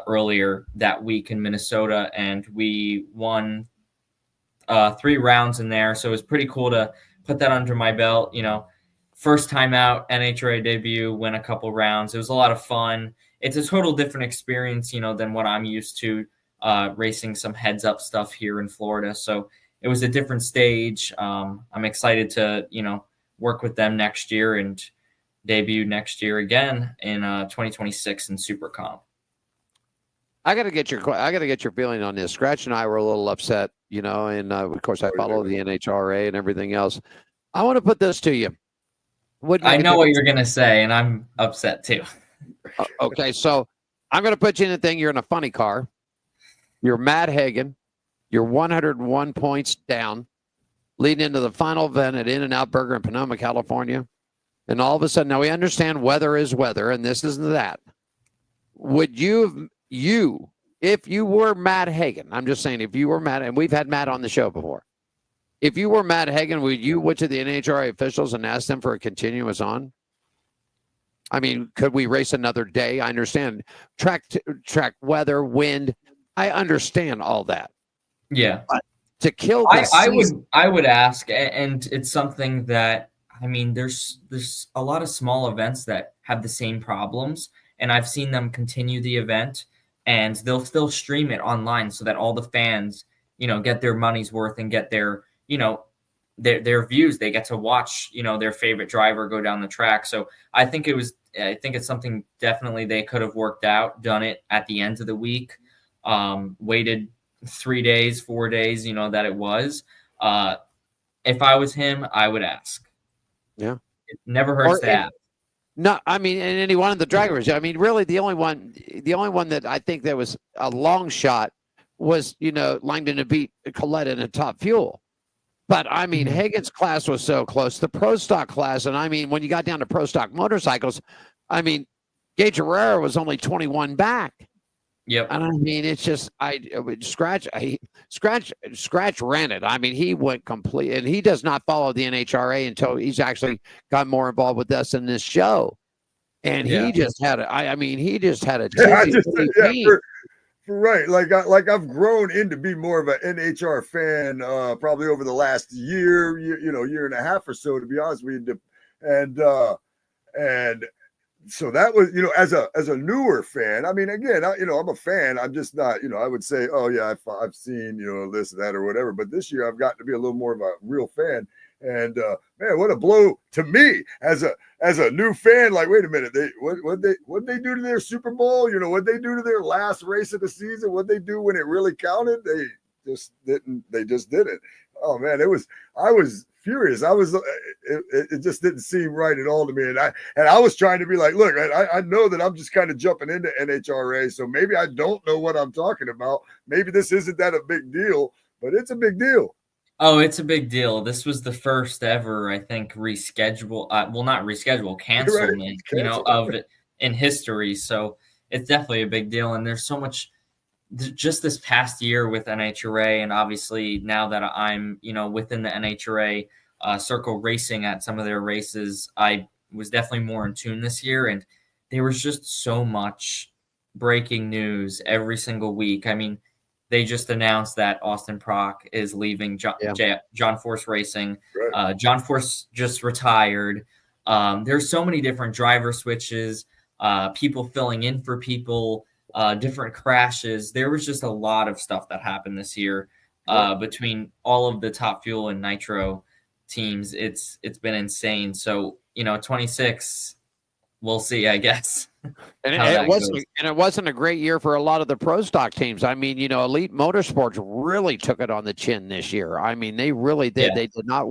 earlier that week in Minnesota. And we won 3 rounds in there. So it was pretty cool to put that under my belt, first time out, NHRA debut, win a couple rounds. It was a lot of fun. It's a total different experience, than what I'm used to racing some heads up stuff here in Florida. So it was a different stage. I'm excited to, work with them next year and debut next year again in 2026 in Super Comp. I got to get your feeling on this. Scratch and I were a little upset, and of course I follow the NHRA and everything else. I want to put this to you. I know what you're going to say, and I'm upset too. Okay, so I'm going to put you in a thing. You're in a funny car. You're Matt Hagan. You're 101 points down, leading into the final event at In-N-Out Burger in Sonoma, California. And all of a sudden, now we understand weather is weather, and this isn't that. Would you, if you were Matt Hagan, I'm just saying, if you were Matt, and we've had Matt on the show before, if you were Matt Hagan, would you went to the NHRA officials and asked them for a continuous on? I mean, could we race another day? I understand track weather, wind. I understand all that. Yeah. But to kill the I would ask, and it's something that, there's a lot of small events that have the same problems, and I've seen them continue the event, and they'll still stream it online so that all the fans, get their money's worth and get their their views. They get to watch, their favorite driver go down the track. So I think it's something definitely they could have worked out, done it at the end of the week, waited 3 days, 4 days, that it was. If I was him, I would ask. Yeah. It never hurts to ask. No, and any one of the drivers. Really the only one that I think that was a long shot was, Langdon to beat Collette in a Top Fuel. But Hagan's class was so close. The Pro Stock class, and when you got down to Pro Stock motorcycles, Gage Herrera was only 21 back. Yep. And it's just Scratch ran it. He went complete, and he does not follow the NHRA until he's actually got more involved with us in this show. And he just had a Right, like I've grown into be more of an NHR fan, probably over the last year and a half or so, to be honest with you. And so that was, as a newer fan. Again, I'm a fan. I'm just not, I would say, oh yeah, I've seen, this and that or whatever. But this year I've gotten to be a little more of a real fan. And man, what a blow to me as a new fan. Like, wait a minute, what they do to their Super Bowl? What they do to their last race of the season? What they do when it really counted? They just didn't. They just didn't. Oh man, I was furious. It just didn't seem right at all to me. And I was trying to be like, look, I know that I'm just kind of jumping into NHRA, so maybe I don't know what I'm talking about. Maybe this isn't that a big deal, but it's a big deal. Oh, it's a big deal. This was the first ever, I think, cancelment, of it in history. So it's definitely a big deal. And there's so much just this past year with NHRA, and obviously now that I'm, within the NHRA circle racing at some of their races, I was definitely more in tune this year. And there was just so much breaking news every single week. They just announced that Austin Prock is leaving John Force Racing. Right. John Force just retired. There's so many different driver switches, people filling in for people, different crashes. There was just a lot of stuff that happened this year between all of the Top Fuel and Nitro teams. It's been insane. So, 26, we'll see, I guess. And it wasn't a great year for a lot of the Pro Stock teams. Elite Motorsports really took it on the chin this year. They really did. Yeah. They did not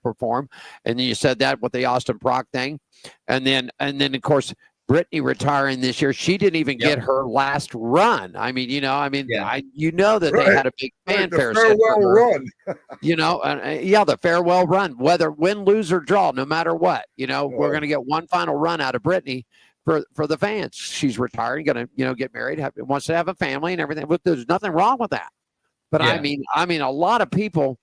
perform. And then you said that with the Austin Prock thing. And then of course, Brittany retiring this year. She didn't even get her last run. I mean, that they had a big fanfare. The farewell run. The farewell run, whether win, lose, or draw, no matter what. We're going to get one final run out of Brittany for the fans. She's retiring, going to, get married, wants to have a family and everything. But there's nothing wrong with that. But I mean, a lot of people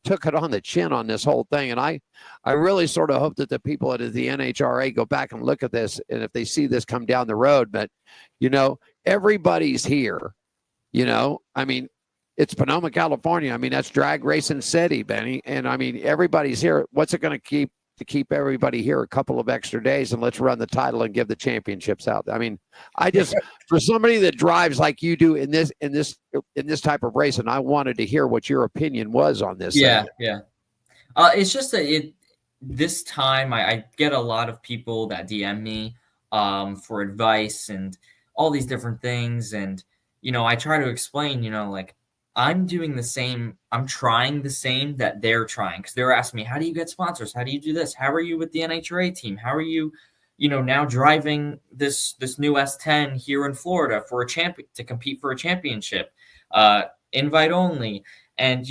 took it on the chin on this whole thing. And I really sort of hope that the people at the NHRA go back and look at this. And if they see this come down the road, but, everybody's here, I mean, it's Sonoma, California. I mean, that's drag racing city, Benny. And I mean, everybody's here. What's it going to keep everybody here a couple of extra days, and let's run the title and give the championships out. I mean, for somebody that drives like you do in this type of race, and I wanted to hear what your opinion was on this. Yeah. It's just that this time I get a lot of people that DM me for advice and all these different things. And, I try to explain, like, I'm doing the same. I'm trying the same that they're trying, because they're asking me, how do you get sponsors? How do you do this? How are you with the NHRA team? How are you, now driving this new S10 here in Florida for to compete for a championship, invite only. And,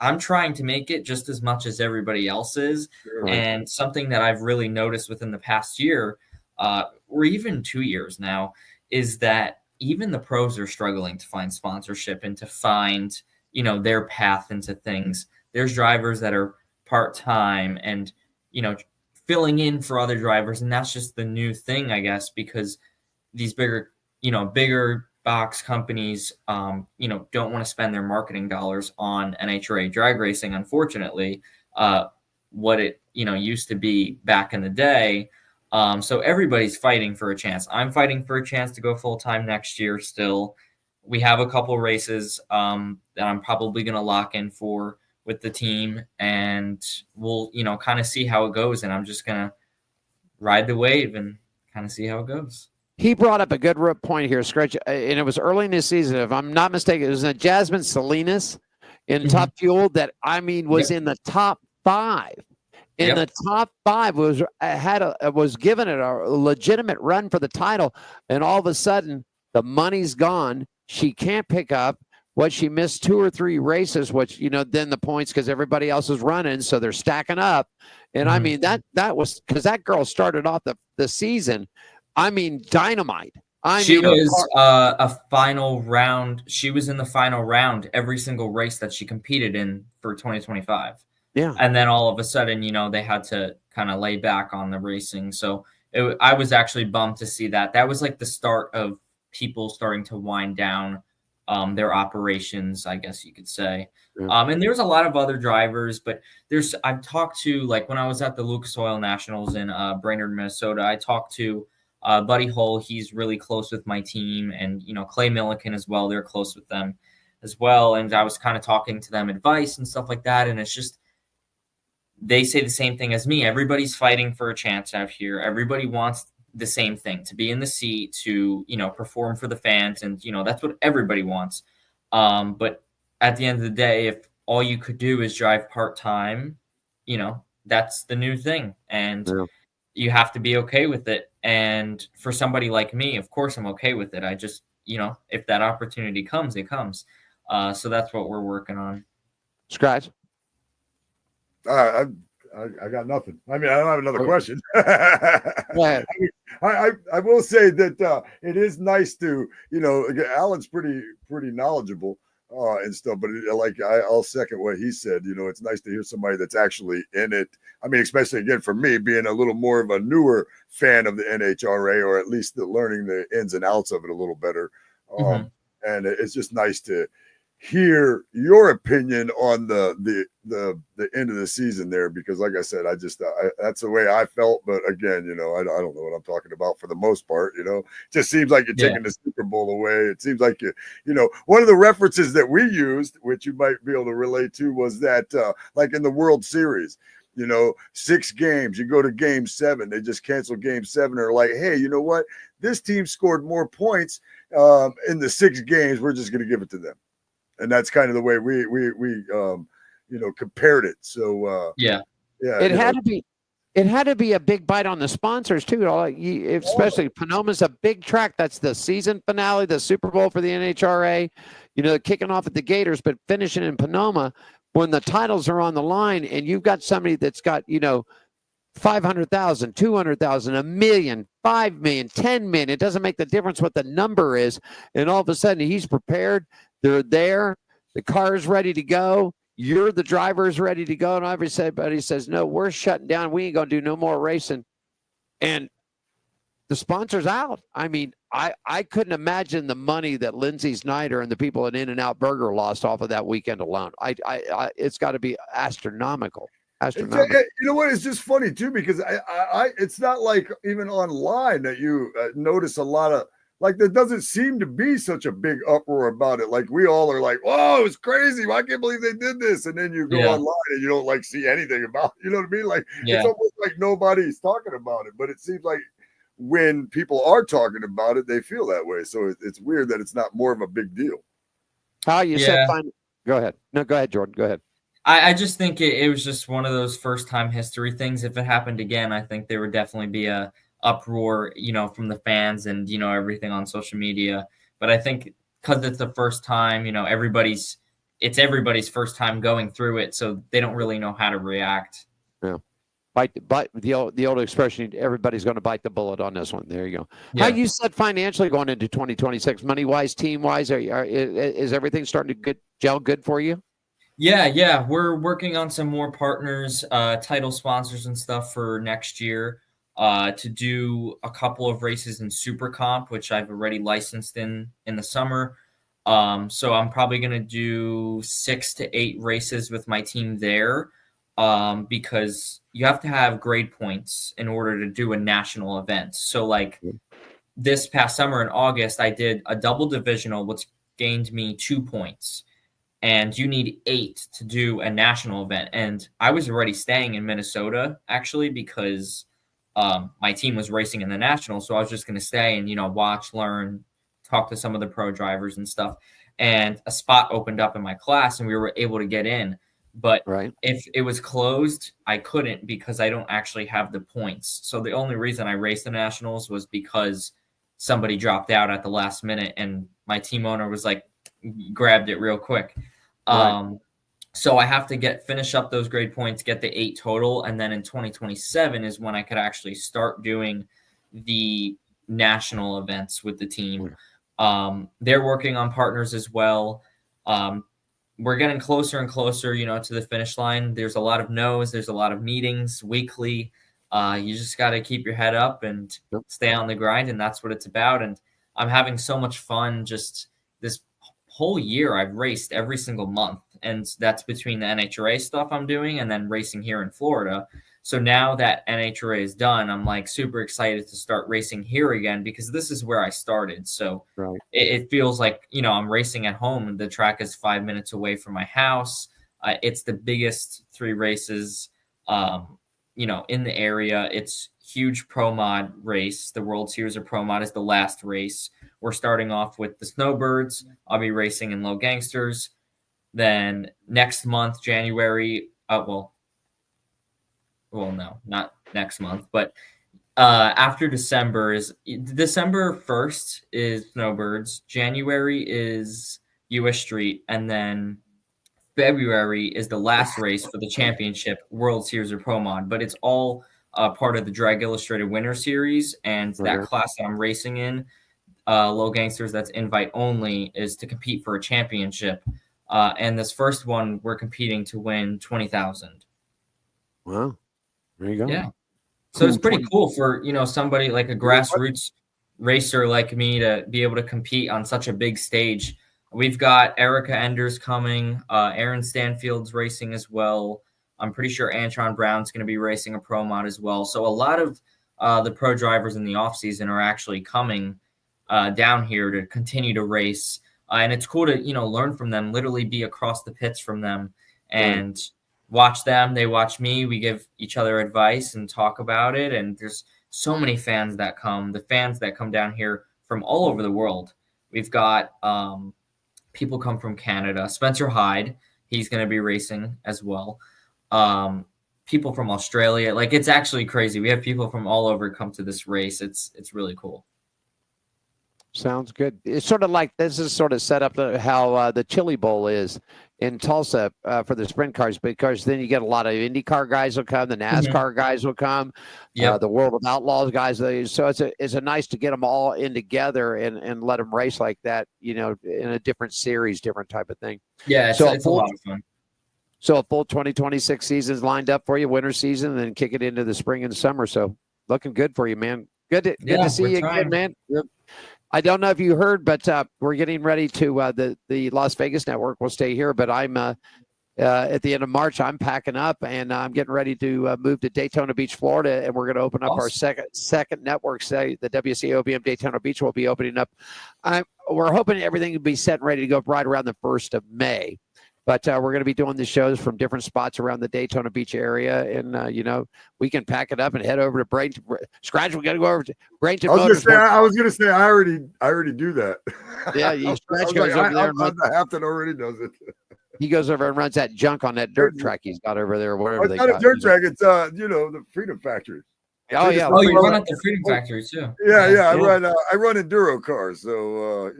I'm trying to make it just as much as everybody else is. Sure. And something that I've really noticed within the past year, or even 2 years now, is that even the pros are struggling to find sponsorship and to find, their path into things. There's drivers that are part-time and, filling in for other drivers. And that's just the new thing, I guess, because these bigger box companies, don't want to spend their marketing dollars on NHRA drag racing. Unfortunately, what it, used to be back in the day. So everybody's fighting for a chance. I'm fighting for a chance to go full-time next year still. We have a couple races that I'm probably going to lock in for with the team, and we'll, kind of see how it goes. And I'm just going to ride the wave and kind of see how it goes. He brought up a good point here, Scratch, and it was early in the season. If I'm not mistaken, it was Jasmine Salinas in Top Fuel that, was in the top 5. In the top 5 was given it a legitimate run for the title, and all of a sudden the money's gone. She can't pick up what she missed 2 or 3 races, which then the points, because everybody else is running, so they're stacking up. And I mean that was because that girl started off the season. Dynamite. She was a final round. She was in the final round every single race that she competed in for 2025. Yeah. And then all of a sudden, they had to kind of lay back on the racing. So I was actually bummed to see that. That was like the start of people starting to wind down their operations, I guess you could say. Yeah. And there's a lot of other drivers, but I've talked to, like, when I was at the Lucas Oil Nationals in Brainerd, Minnesota, I talked to Buddy Hull. He's really close with my team, and, Clay Milliken as well. They're close with them as well. And I was kind of talking to them advice and stuff like that. And it's just, they say the same thing as me. Everybody's fighting for a chance out here. Everybody wants the same thing, to be in the seat, to, perform for the fans. And, that's what everybody wants. But at the end of the day, if all you could do is drive part-time, that's the new thing. And you have to be okay with it. And for somebody like me, of course, I'm okay with it. I just, if that opportunity comes, it comes. So that's what we're working on. Scratch. I got nothing. I don't have another question. I will say that it is nice to, Alan's pretty knowledgeable and stuff, but I'll second what he said. It's nice to hear somebody that's actually in it. Especially again for me, being a little more of a newer fan of the NHRA, or at least learning the ins and outs of it a little better. And it's just nice to hear your opinion on the end of the season there, because like I said, that's the way I felt. But again, I don't know what I'm talking about for the most part. It just seems like you're taking the Super Bowl away. It seems like one of the references that we used, which you might be able to relate to, was that like in the World Series, 6 games, you go to game 7, they just cancel game 7, or like, hey, you know what, this team scored more points in the 6 games, we're just going to give it to them. And that's kind of the way we compared it. So it had to be. it had to be a big bite on the sponsors too. Especially Panoma's a big track. That's the season finale, the Super Bowl for the NHRA. Kicking off at the Gators, but finishing in Panoma when the titles are on the line, and you've got somebody that's got 500,000, 200,000, $1 million, 5 million, 10 million. It doesn't make the difference what the number is. And all of a sudden, he's prepared. They're there. The car is ready to go. You're the driver is ready to go. And everybody says, no, we're shutting down. We ain't going to do no more racing. And the sponsor's out. I mean, I couldn't imagine the money that Lindsay Snyder and the people at In-N-Out Burger lost off of that weekend alone. It's got to be astronomical. You know what? It's just funny too, because it's not like even online that you notice a lot of, like, there doesn't seem to be such a big uproar about it. Like, we all are like, whoa, it's crazy. I can't believe they did this. And then you go online and you don't see anything about it. You know what I mean? Like, it's almost like nobody's talking about it, but it seems like when people are talking about it, they feel that way. So it's weird that it's not more of a big deal. How you said, go ahead. No, go ahead, Jordan. Go ahead. I just think it was just one of those first-time history things. If it happened again, I think there would definitely be a uproar, from the fans and, everything on social media. But I think because it's the first time, it's everybody's first time going through it, so they don't really know how to react. Yeah. Bite the old expression, everybody's going to bite the bullet on this one. There you go. Yeah. How you set financially going into 2026, money-wise, team-wise? Is everything starting to gel good for you? Yeah. We're working on some more partners, title sponsors and stuff for next year to do a couple of races in Super Comp, which I've already licensed in the summer. So I'm probably going to do 6 to 8 races with my team there because you have to have grade points in order to do a national event. So like this past summer in August, I did a double divisional, which gained me 2 points. And you need 8 to do a national event. And I was already staying in Minnesota, actually, because my team was racing in the national. So I was just going to stay and, watch, learn, talk to some of the pro drivers and stuff. And a spot opened up in my class and we were able to get in. But if it was closed, I couldn't because I don't actually have the points. So the only reason I raced the nationals was because somebody dropped out at the last minute and my team owner was like, grabbed it real quick. So I have to finish up those grade points, get the 8 total. And then in 2027 is when I could actually start doing the national events with the team. They're working on partners as well. We're getting closer and closer, to the finish line. There's a lot of no's. There's a lot of meetings weekly. You just got to keep your head up and stay on the grind. And that's what it's about. And I'm having so much fun just this whole year. I've raced every single month, and that's between the NHRA stuff I'm doing and then racing here in Florida. So now that NHRA is done, I'm like super excited to start racing here again because this is where I started. So it feels like, I'm racing at home and the track is 5 minutes away from my house. It's the biggest 3 races, in the area. It's huge pro mod race. The World Series of Pro Mod is the last race. We're starting off with the Snowbirds. I'll be racing in Low Gangsters. Then next month, January, no, not next month, but after December 1st is Snowbirds. January is US Street. And then February is the last race for the championship World Series of Pro Mod, but it's all part of the Drag Illustrated Winter Series. And that class that I'm racing in, Low Gangsters, that's invite only, is to compete for a championship. And this first one, we're competing to win $20,000. Wow. There you go. Yeah. So it's pretty cool for, somebody like a grassroots racer like me to be able to compete on such a big stage. We've got Erica Enders coming. Aaron Stanfield's racing as well. I'm pretty sure Antron Brown's going to be racing a pro mod as well. So a lot of the pro drivers in the off season are actually coming down here to continue to race. And it's cool to, learn from them, literally be across the pits from them and watch them. They watch me. We give each other advice and talk about it. And there's so many fans that come, the fans that come down here from all over the world. We've got people come from Canada. Spencer Hyde, he's going to be racing as well. people from Australia. Like, it's actually crazy. We have people from all over come to this race. It's really cool. Sounds good. It's sort of like this is sort of set up to how the Chili Bowl is in Tulsa for the sprint cars, because then you get a lot of IndyCar guys will come, the NASCAR guys will come, the World of Outlaws guys. So it's a nice to get them all in together and let them race like that, in a different series, different type of thing. Yeah, it's a lot of fun. So a full 2026 season's lined up for you, winter season, and then kick it into the spring and summer. So looking good for you, man. Good to see you again, man. I don't know if you heard, but we're getting ready to the Las Vegas network will stay here, but I'm at the end of March, I'm packing up and I'm getting ready to move to Daytona Beach, Florida, and we're going to open up our second network. Say the WCOBM Daytona Beach will be opening up. We're hoping everything will be set and ready to go right around the 1st of May. But we're going to be doing the shows from different spots around the Daytona Beach area. And, we can pack it up and head over to Bradenton. Scratch, we got to go over to Bradenton. I was going to say, I already do that. Yeah, Scratch goes over there. Hampton already does it. He goes over and runs that junk on that dirt track he's got over there. Whatever it's not a dirt track. It's, the Freedom Factory. Oh, yeah. Oh, you run at the Freedom Factory, too. Yeah. I run enduro cars. So,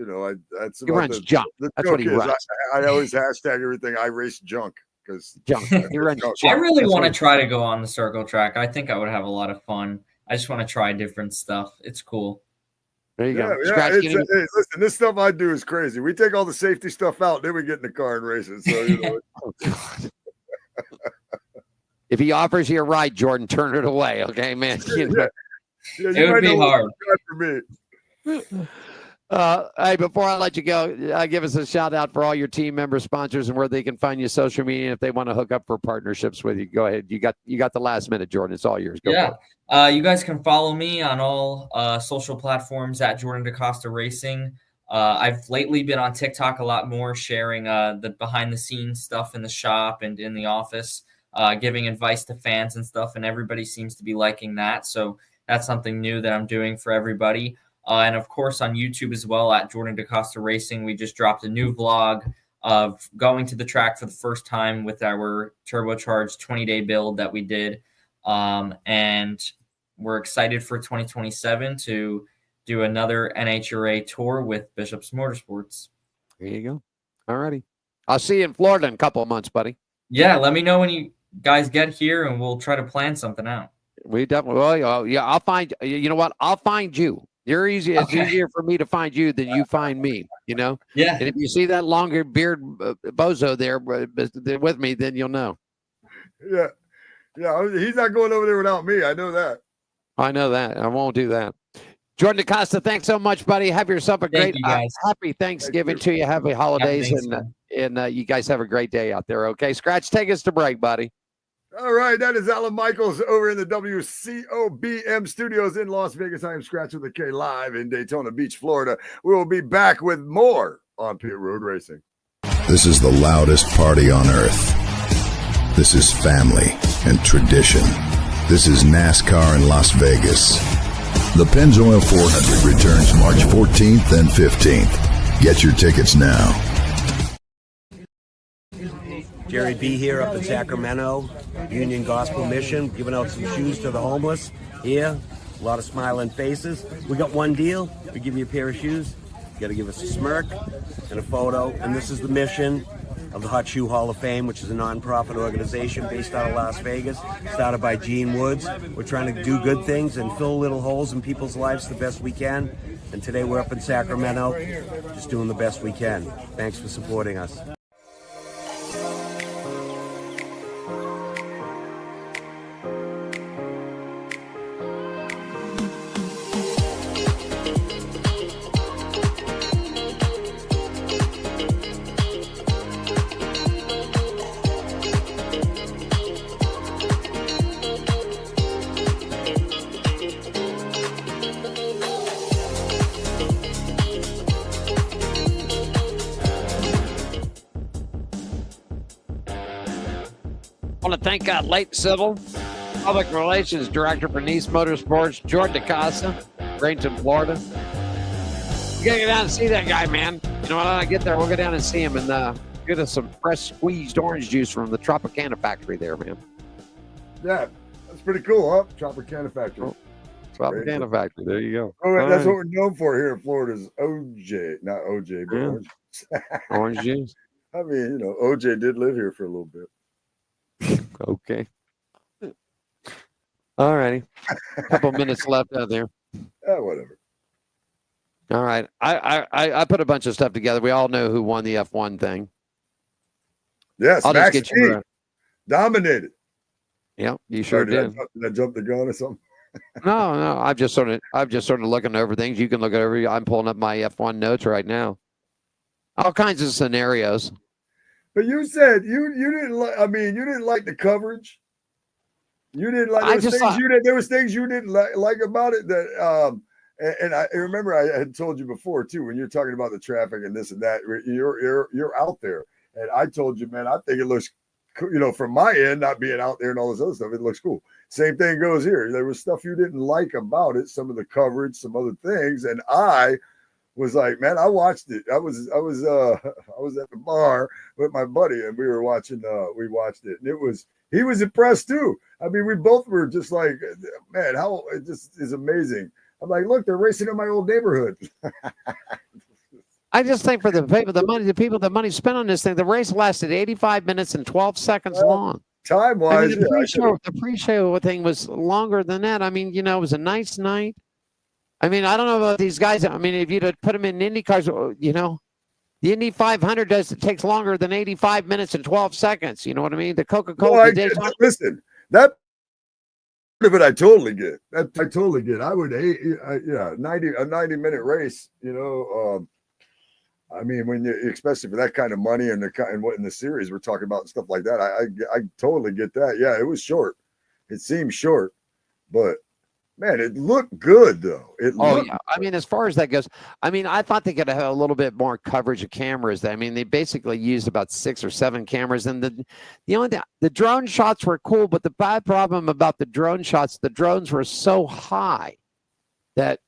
that's he runs junk. That's what he runs. I always hashtag everything. I race junk because junk. He runs junk. I really want to try to go on the circle track. I think I would have a lot of fun. I just want to try different stuff. It's cool. There you go. Yeah, hey, listen, this stuff I do is crazy. We take all the safety stuff out, then we get in the car and race it. So, Oh, God. If he offers you a ride, Jordan, turn it away. Okay, man. It would be hard. For me. Hey, before I let you go, give us a shout out for all your team members, sponsors, and where they can find you social media if they want to hook up for partnerships with you. Go ahead. You got the last minute, Jordan. It's all yours. Go for it. You guys can follow me on all social platforms at Jordan DaCosta Racing. I've lately been on TikTok a lot more, sharing the behind the scenes stuff in the shop and in the office. Giving advice to fans and stuff, and everybody seems to be liking that. So that's something new that I'm doing for everybody. And of course on YouTube as well at Jordan DaCosta Racing. We just dropped a new vlog of going to the track for the first time with our turbocharged 20-day build that we did. And we're excited for 2027 to do another NHRA tour with Bishop's Motorsports. There you go. All righty. I'll see you in Florida in a couple of months, buddy. Yeah, let me know when you guys get here and we'll try to plan something out. We definitely will. Yeah, I'll find you know what? I'll find you. You're easy. It's easier for me to find you than you find me, Yeah. And if you see that longer beard bozo there with me, then you'll know. Yeah. He's not going over there without me. I know that. I know that. I won't do that. Jordan DaCosta, thanks so much, buddy. Have yourself a great, happy Thanksgiving to you. Happy holidays, and you guys have a great day out there. Okay, Scratch, take us to break, buddy. All right, that is Alan Michaels over in the WCOBM studios in Las Vegas. I am Scratch with a K live in Daytona Beach, Florida. We will be back with more on Pit Road Racing. This is the loudest party on earth. This is family and tradition. This is NASCAR in Las Vegas. The Pennzoil 400 returns March 14th and 15th. Get your tickets now. Jerry B here up in Sacramento, Union Gospel Mission, giving out some shoes to the homeless here. A lot of smiling faces. We got one deal. We give you a pair of shoes. You got to give us a smirk and a photo. And this is the mission of the Hot Shoe Hall of Fame, which is a non-profit organization based out of Las Vegas, started by Gene Woods. We're trying to do good things and fill little holes in people's lives the best we can. And today we're up in Sacramento, just doing the best we can. Thanks for supporting us. I want to thank Lake Civil, Public Relations Director for Nice Motorsports, Jordan DaCosta, Bradenton, Florida. We gotta go down and see that guy, man. You know, when I get there, we'll go down and see him and get us some fresh squeezed orange juice from the Tropicana factory there, man. Yeah, that's pretty cool, huh? Tropicana Factory. Tropicana Factory. There you go. Oh, All that's right. what we're known for here in Florida is OJ, not OJ, but Yeah. orange. Orange juice. I mean, OJ did live here for a little bit. Okay. All righty. A couple minutes left out there. Yeah, whatever. All right. I put a bunch of stuff together. We all know who won the F1 thing. Yes, I'll Max just get you. dominated. Yeah, you sure did. Did I jump the gun or something? No. I'm just sort of looking over things. You can look at every. I'm pulling up my F1 notes right now. All kinds of scenarios. But you said you didn't like. I mean, you didn't like the coverage. You didn't like. There was things you didn't like about it that. And I remember I had told you before too when you're talking about the traffic and this and that. You're out there, and I told you, man, I think it looks, from my end, not being out there and all this other stuff, it looks cool. Same thing goes here. There was stuff you didn't like about it, some of the coverage, some other things, and I was like, man, I watched it. I was at the bar with my buddy, and we watched it, and he was impressed too. I mean, we both were just like, man, how it just is amazing. I'm like, look, they're racing in my old neighborhood. I just think for the people, the money spent on this thing, the race lasted 85 minutes and 12 seconds long. Time-wise, I mean, the pre-show thing was longer than that. I mean, it was a nice night. I mean, I don't know about these guys. I mean, if you'd put them in Indy cars, the Indy 500 takes longer than 85 minutes and 12 seconds. You know what I mean? The Coca-Cola. Listen, that part of it I totally get. I would hate, a 90-minute race. I mean, when especially for that kind of money and what in the series we're talking about and stuff like that, I totally get that. Yeah, it was short. It seemed short, but man, it looked good though. Yeah. I mean, as far as that goes, I mean, I thought they could have a little bit more coverage of cameras. I mean, they basically used about 6 or 7 cameras, and the drone shots were cool, but the bad problem about the drone shots, the drones were so high that.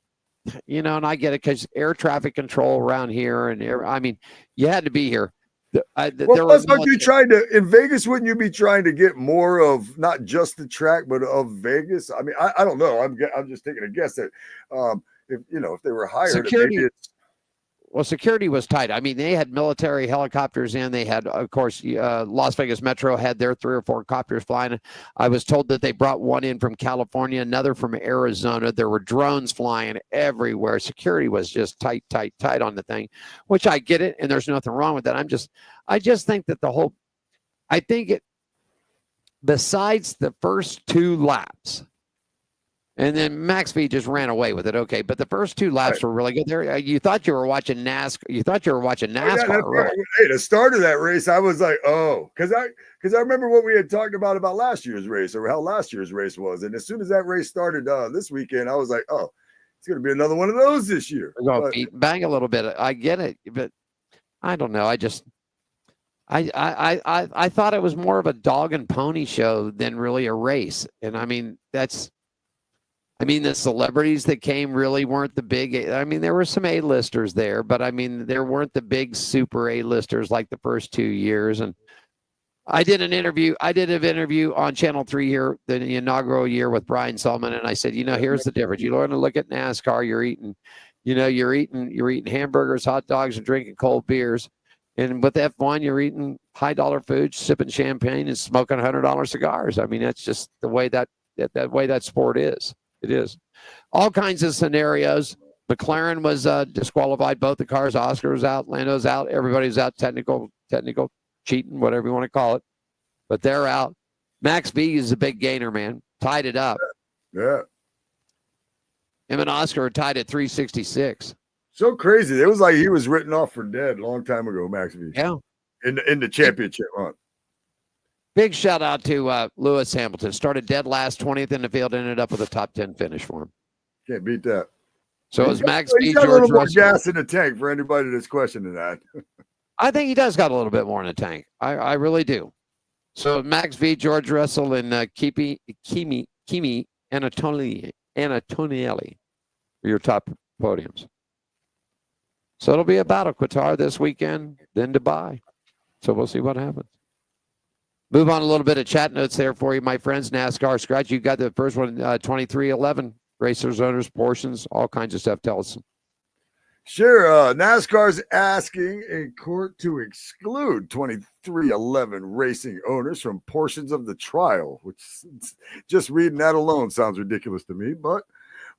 And I get it because air traffic control around here I mean, you had to be here. You trying to in Vegas? Wouldn't you be trying to get more of not just the track, but of Vegas? I mean, I don't know. I'm just taking a guess that if they were hired, security was tight. I mean, they had military helicopters in. They had, of course, Las Vegas Metro had their 3 or 4 copters flying. I was told that they brought one in from California, another from Arizona. There were drones flying everywhere. Security was just tight on the thing, which I get it, and there's nothing wrong with that. I just think that besides the first 2 laps, and then Max V just ran away with it. Okay, but the first 2 laps were really good. There, you thought you were watching NASCAR. Hey, the start of that race, I was like, oh, because I remember what we had talked about last year's race or how last year's race was, and as soon as that race started this weekend, I was like, oh, it's going to be another one of those this year. We're going to beat and bang a little bit. I get it, but I don't know. I thought it was more of a dog and pony show than really a race, and I mean the celebrities that came really weren't the big. I mean, there were some A-listers there, but I mean, there weren't the big super A-listers like the first 2 years. And I did an interview on Channel 3 here, the inaugural year with Brian Sullivan, and I said, here's the difference. You learn to look at NASCAR. You're eating hamburgers, hot dogs, and drinking cold beers. And with F1, you're eating high-dollar food, sipping champagne, and smoking $100 cigars. I mean, that's just the way that sport is. It is all kinds of scenarios. McLaren was disqualified. Both the cars. Oscar was out. Lando's out. Everybody's out. Technical cheating, whatever you want to call it. But they're out. Max B is a big gainer, man. Tied it up. Yeah. Him and Oscar are tied at 366. So crazy. It was like he was written off for dead a long time ago, Max V. Yeah. In the championship hunt. Big shout out to Lewis Hamilton. Started dead last, 20th in the field, ended up with a top 10 finish for him. Can't beat that. So it was Max B. He's got a little more gas in the tank for anybody that's questioning that. I think he does got a little bit more in the tank. I really do. So Max V, George Russell, and Kimi Antonelli are your top podiums. So it'll be a battle, Qatar this weekend, then Dubai. So we'll see what happens. Move on a little bit of chat notes there for you, my friends. NASCAR Scratch, you got the first one, 2311. Racers, owners, portions, all kinds of stuff. Tell us. Sure. NASCAR's asking a court to exclude 2311 racing owners from portions of the trial, which just reading that alone sounds ridiculous to me. But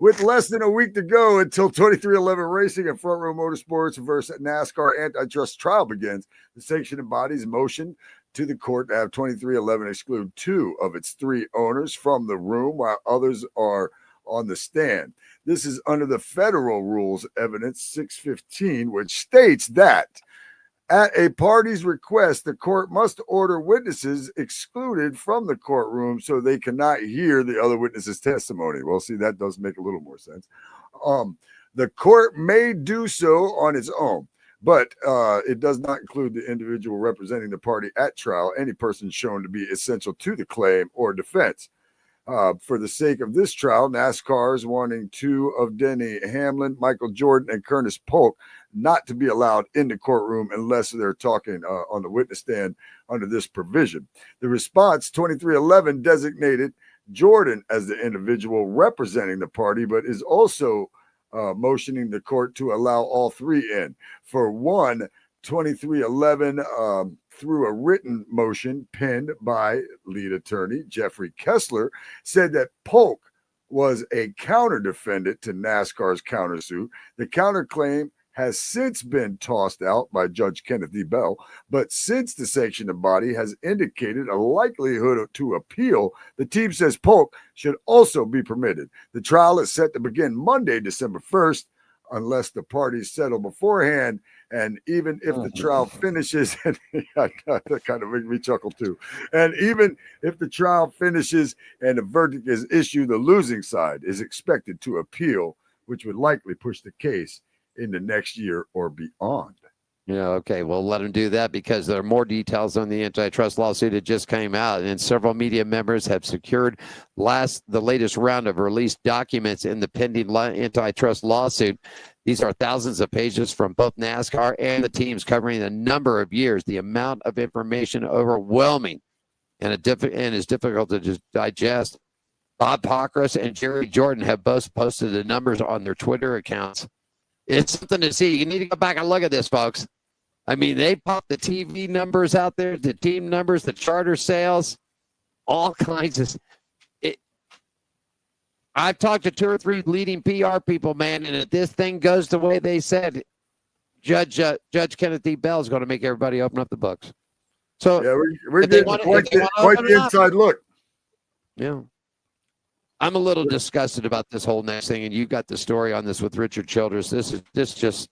with less than a week to go until 2311 Racing and Front Row Motorsports versus NASCAR antitrust trial begins, the sanctioning body's motion to the court to have 2311 exclude 2 of its 3 owners from the room while others are on the stand. This is under the federal rules evidence 615, which states that at a party's request, the court must order witnesses excluded from the courtroom so they cannot hear the other witnesses' testimony. Well, see, that does make a little more sense. The court may do so on its own, but it does not include the individual representing the party at trial, any person shown to be essential to the claim or defense. For the sake of this trial, NASCAR is wanting 2 of Denny Hamlin, Michael Jordan, and Curtis Polk not to be allowed in the courtroom unless they're talking on the witness stand under this provision. The response, 2311, designated Jordan as the individual representing the party, but is also motioning the court to allow all 3 in. For one, 2311 through a written motion penned by lead attorney Jeffrey Kessler said that Polk was a counter defendant to NASCAR's countersuit. The counterclaim has since been tossed out by Judge Kenneth D. Bell, but since the sanctioning body has indicated a likelihood to appeal, the team says Polk should also be permitted. The trial is set to begin Monday, December 1st, unless the parties settle beforehand. And even if the trial finishes, and that kind of makes me chuckle too. And even if the trial finishes and the verdict is issued, the losing side is expected to appeal, which would likely push the case into next year or beyond. Yeah, okay. We'll let them do that because there are more details on the antitrust lawsuit that just came out, and several media members have secured the latest round of released documents in the pending antitrust lawsuit. These are thousands of pages from both NASCAR and the teams covering a number of years. The amount of information overwhelming and is difficult to just digest. Bob Pockrass and Jerry Jordan have both posted the numbers on their Twitter accounts. It's something to see. You need to go back and look at this, folks. I mean, they popped the TV numbers out there, the team numbers, the charter sales, all kinds of. I've talked to 2 or 3 leading PR people, man, and if this thing goes the way they said, Judge Kenneth D. Bell is going to make everybody open up the books. So yeah, we're getting quite the inside look. Yeah. I'm a little disgusted about this whole next thing, and you got the story on this with Richard Childress. This just.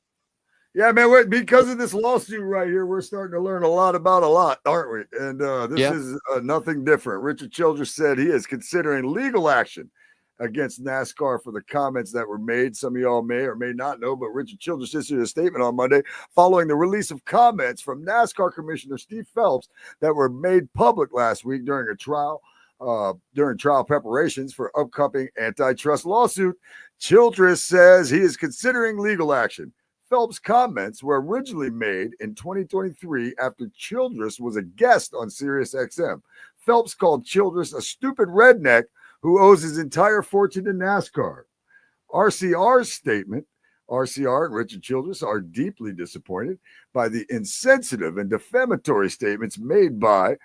Yeah, man, because of this lawsuit right here, we're starting to learn a lot about a lot, aren't we? And this is nothing different. Richard Childress said he is considering legal action against NASCAR for the comments that were made. Some of y'all may or may not know, but Richard Childress issued a statement on Monday following the release of comments from NASCAR Commissioner Steve Phelps that were made public last week during trial preparations for upcoming antitrust lawsuit. Childress says he is considering legal action. Phelps' comments were originally made in 2023 after Childress was a guest on SiriusXM. Phelps called Childress a stupid redneck who owes his entire fortune to NASCAR. RCR's statement, RCR and Richard Childress are deeply disappointed by the insensitive and defamatory statements made about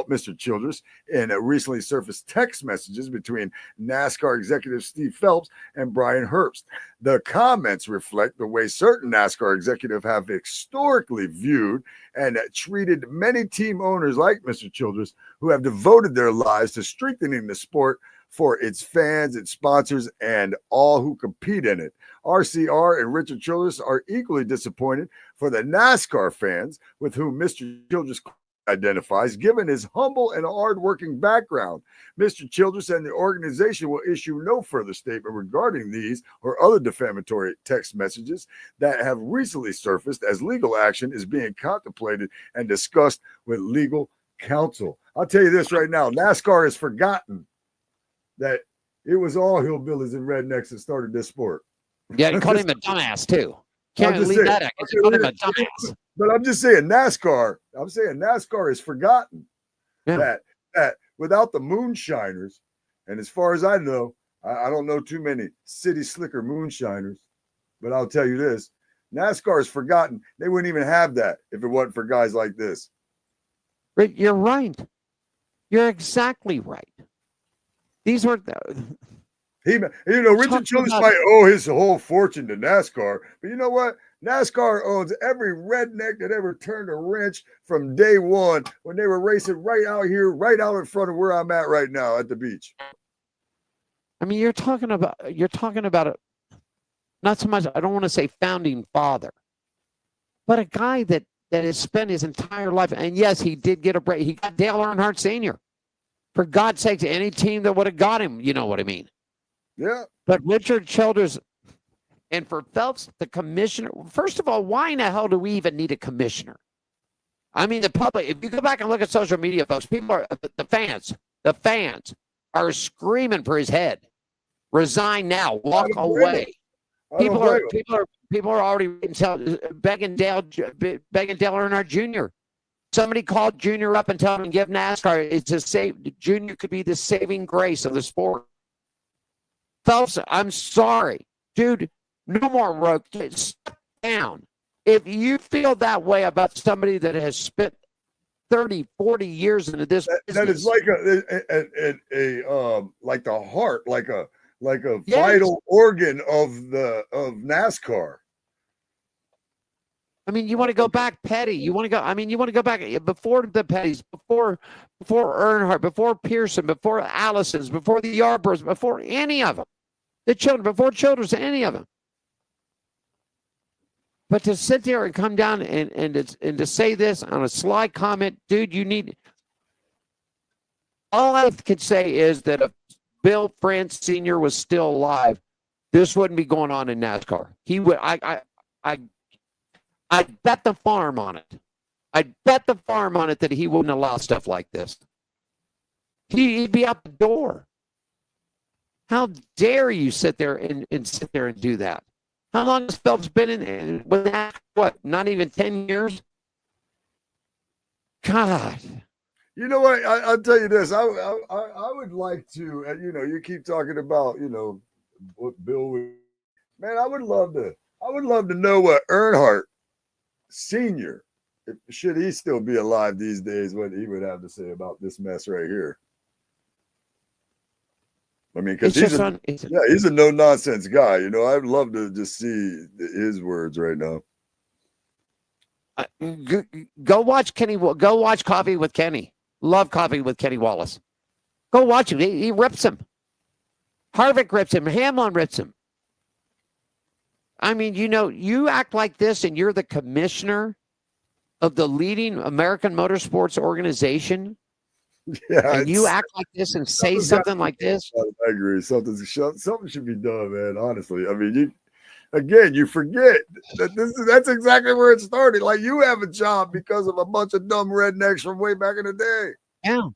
Mr. Childress in recently surfaced text messages between NASCAR executive Steve Phelps and Brian Herbst. The comments reflect the way certain NASCAR executives have historically viewed and treated many team owners like Mr. Childress, who have devoted their lives to strengthening the sport for its fans, its sponsors, and all who compete in it. RCR and Richard Childress are equally disappointed for the NASCAR fans with whom Mr. Childress identifies, given his humble and hardworking background. Mr. Childress and the organization will issue no further statement regarding these or other defamatory text messages that have recently surfaced, as legal action is being contemplated and discussed with legal counsel. I'll tell you this right now, NASCAR has forgotten that it was all hillbillies and rednecks that started this sport. Yeah, he called him a dumbass too. Can't leave that out. He called him a dumbass. But I'm just saying NASCAR is forgotten that without the moonshiners, and as far as I know, I don't know too many city slicker moonshiners, but I'll tell you this: NASCAR is forgotten. They wouldn't even have that if it wasn't for guys like this. You're right. You're exactly right. These were Richard Childress might owe his whole fortune to NASCAR, but you know what? NASCAR owns every redneck that ever turned a wrench from day one when they were racing right out here, right out in front of where I'm at right now at the beach. I mean, you're talking about a, not so much, I don't want to say founding father, but a guy that has spent his entire life. And yes, he did get a break. He got Dale Earnhardt Sr. For God's sakes, any team that would have got him, you know what I mean? Yeah. But Richard Childress, and for Phelps, the commissioner, first of all, why in the hell do we even need a commissioner? I mean, the public, if you go back and look at social media, folks, people are, the fans are screaming for his head. Resign now, walk away. People are already begging Dale Earnhardt Jr. Somebody called Junior up and told him, give NASCAR, Junior could be the saving grace of the sport. Phelps, I'm sorry. Dude, no more rope. Step down. If you feel that way about somebody that has spent 30, 40 years into this business. That is like like the heart, like a vital organ of NASCAR. I mean, you want to go back petty. You want to go back before the Pettys, before Earnhardt, before Pearson, before Allison's, before the Yarboroughs, before any of them. The children, before Childress, any of them. But to sit there and come down and to say this on a sly comment, dude, you need. All I could say is that if Bill France Sr. was still alive, this wouldn't be going on in NASCAR. He would. I'd bet the farm on it. I'd bet the farm on it that he wouldn't allow stuff like this. He'd be out the door. How dare you sit there and do that? How long has Phelps been in with that? What, not even 10 years? God. You know what? I'll tell you this. I would like to, you keep talking about, what Bill would, man, I would love to know what Earnhardt Sr., should he still be alive these days, what he would have to say about this mess right here. I mean, because he's a no-nonsense guy. I'd love to just see his words right now. Go watch Kenny. Go watch Coffee with Kenny. Love Coffee with Kenny Wallace. Go watch him. He rips him. Harvick rips him. Hamlin rips him. I mean, you act like this and you're the commissioner of the leading American motorsports organization. Yeah, and you act like this and say something like this. I agree. Something should be done, man. Honestly, I mean, you forget that that's exactly where it started. Like, you have a job because of a bunch of dumb rednecks from way back in the day. Yeah.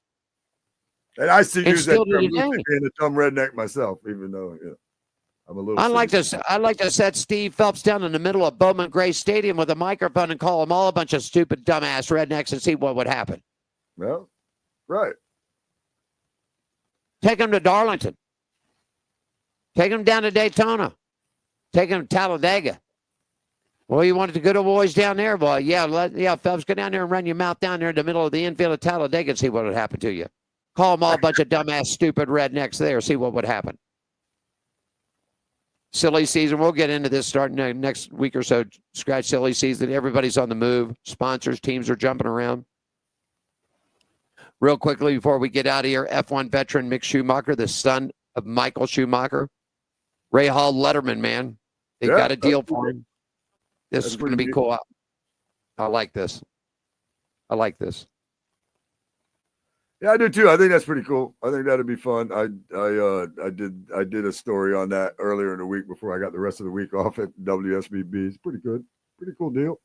And I see you as being a dumb redneck myself, even though I'm a little. I like to set Steve Phelps down in the middle of Bowman Gray Stadium with a microphone and call them all a bunch of stupid, dumbass rednecks and see what would happen. Well. Right. Take them to Darlington. Take them down to Daytona. Take them to Talladega. Well, you wanted the good old boys down there? Well, Phelps, go down there and run your mouth down there in the middle of the infield of Talladega and see what would happen to you. Call them all a bunch of dumbass, stupid rednecks there. See what would happen. Silly season. We'll get into this starting next week or so. Scratch silly season. Everybody's on the move. Sponsors, teams are jumping around. Real quickly before we get out of here, F1 veteran Mick Schumacher, the son of Michael Schumacher. Ray Hall Letterman, man. They got a deal for him. This is going to be cool. I like this. Yeah, I do too. I think that's pretty cool. I think that'd be fun. I did a story on that earlier in the week before I got the rest of the week off at WSBB. It's pretty good. Pretty cool deal.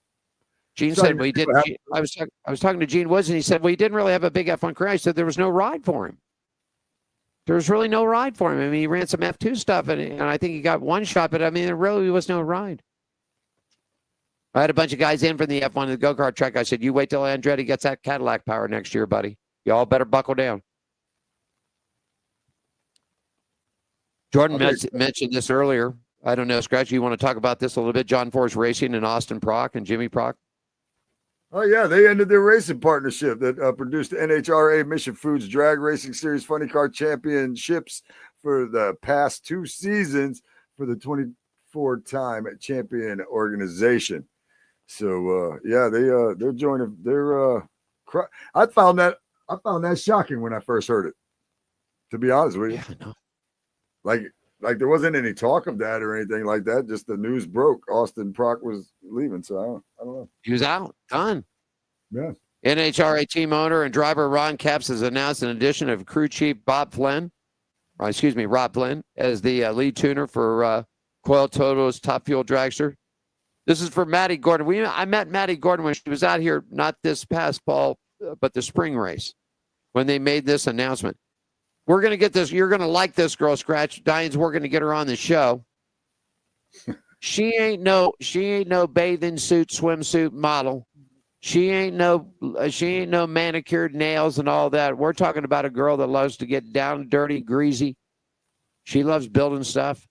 Gene said we did. I was talking to Gene Woods, and he said, well, he didn't really have a big F1 career. He said there was no ride for him. There was really no ride for him. I mean, he ran some F2 stuff, and I think he got one shot, but I mean, there really was no ride. I had a bunch of guys in from the F1 the go-kart track. I said, you wait till Andretti gets that Cadillac power next year, buddy. Y'all better buckle down. Jordan mentioned this earlier. I don't know, Scratch, you want to talk about this a little bit? John Force Racing and Austin Prock and Jimmy Prock? Oh, yeah, they ended their racing partnership that produced the NHRA Mission Foods Drag Racing Series Funny Car Championships for the past 2 seasons for the 24-time champion organization. So, yeah, they're joining. I found that shocking when I first heard it, to be honest with you. Yeah, Like there wasn't any talk of that or anything like that. Just the news broke. Austin Prock was leaving, so I don't know. He was out. Done. Yeah. NHRA team owner and driver Ron Capps has announced an addition of crew chief Rob Flynn, as the lead tuner for Coil Toto's Top Fuel Dragster. This is for Maddie Gordon. I met Maddie Gordon when she was out here, not this past fall, but the spring race, when they made this announcement. We're going to get this. You're going to like this girl, Scratch. Diane's, we're going to get her on the show. She ain't no bathing suit, swimsuit model. She ain't no manicured nails and all that. We're talking about a girl that loves to get down, dirty, greasy. She loves building stuff.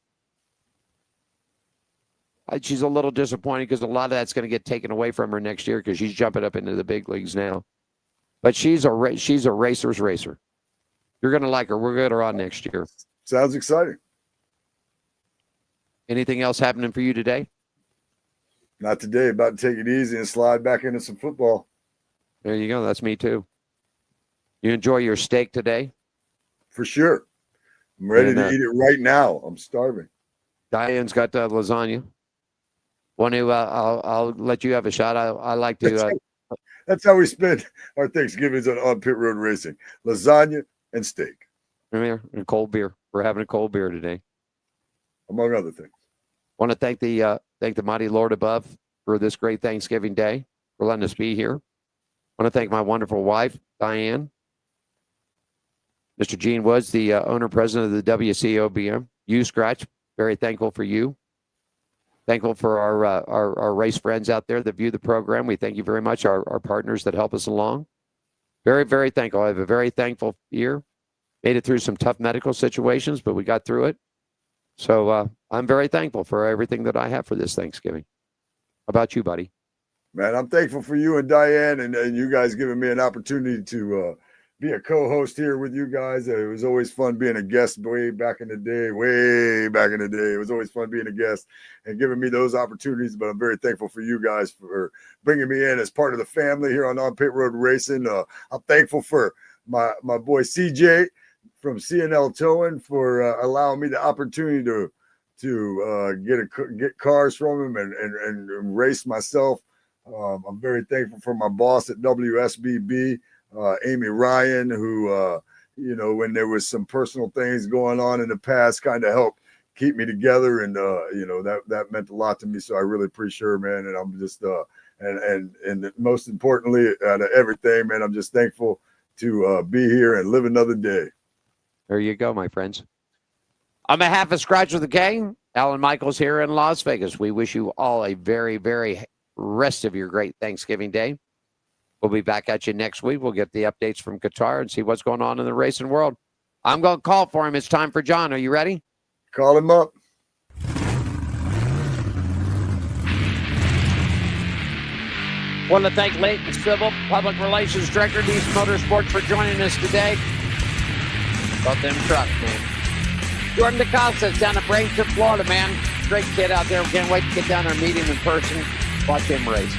She's a little disappointed because a lot of that's going to get taken away from her next year because she's jumping up into the big leagues now. But she's a racer's racer. You're going to like her. We'll get her on next year. Sounds exciting. Anything else happening for you today? Not today. About to take it easy and slide back into some football. There you go. That's me too. You enjoy your steak today? For sure. I'm ready to eat it right now. I'm starving. Diane's got lasagna. I'll let you have a shot. I like to. That's how we spend our Thanksgivings on Pit Road Racing. Lasagna and steak. And cold beer. We're having a cold beer today, among other things. Want to thank the mighty Lord above for this great Thanksgiving day, for letting us be here. Want to thank my wonderful wife, Diane. Mr. Gene Woods, the owner president of the WCOBM. You, Scratch, very thankful for you. Thankful for our race friends out there that view the program. We thank you very much, our partners that help us along. Very, very thankful. I have a very thankful year. Made it through some tough medical situations, but we got through it. So I'm very thankful for everything that I have for this Thanksgiving. How about you, buddy? Man, I'm thankful for you and Diane and you guys giving me an opportunity to be a co-host here with you guys. It was always fun being a guest way back in the day. It was always fun being a guest and giving me those opportunities. But I'm very thankful for you guys for bringing me in as part of the family here on Pit Road Racing. I'm thankful for my boy CJ from CNL Towing for allowing me the opportunity to get cars from him and race myself. I'm very thankful for my boss at WSBB. Amy Ryan, who, when there was some personal things going on in the past, kind of helped keep me together. And, that meant a lot to me. So I really appreciate her, man. And I'm just, and most importantly, out of everything, man, I'm just thankful to be here and live another day. There you go, my friends. On behalf of Scratch with the Gang, Alan Michaels here in Las Vegas. We wish you all a very, very rest of your great Thanksgiving day. We'll be back at you next week. We'll get the updates from Qatar and see what's going on in the racing world. I'm going to call for him. It's time for John. Are you ready? Call him up. Want to thank Leighton Civil, Public Relations Director, East Motorsports, for joining us today. About them trucks, man. Jordan DeCosta down at Bradenton, Florida, man. Great kid out there. We can't wait to get down there and meet him in person. Watch him race.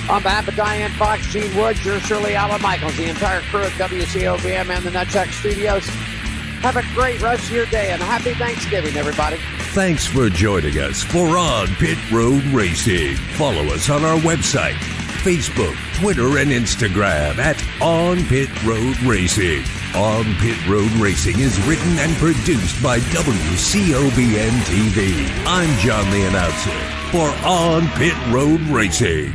On behalf of Diane Fox, Gene Woods, yours truly, Alan Michaels, the entire crew at WCOBM and the Nutchuck Studios. Have a great rest of your day and happy Thanksgiving, everybody. Thanks for joining us for On Pit Road Racing. Follow us on our website, Facebook, Twitter, and Instagram at On Pit Road Racing. On Pit Road Racing is written and produced by WCOBN TV. I'm John the Announcer for On Pit Road Racing.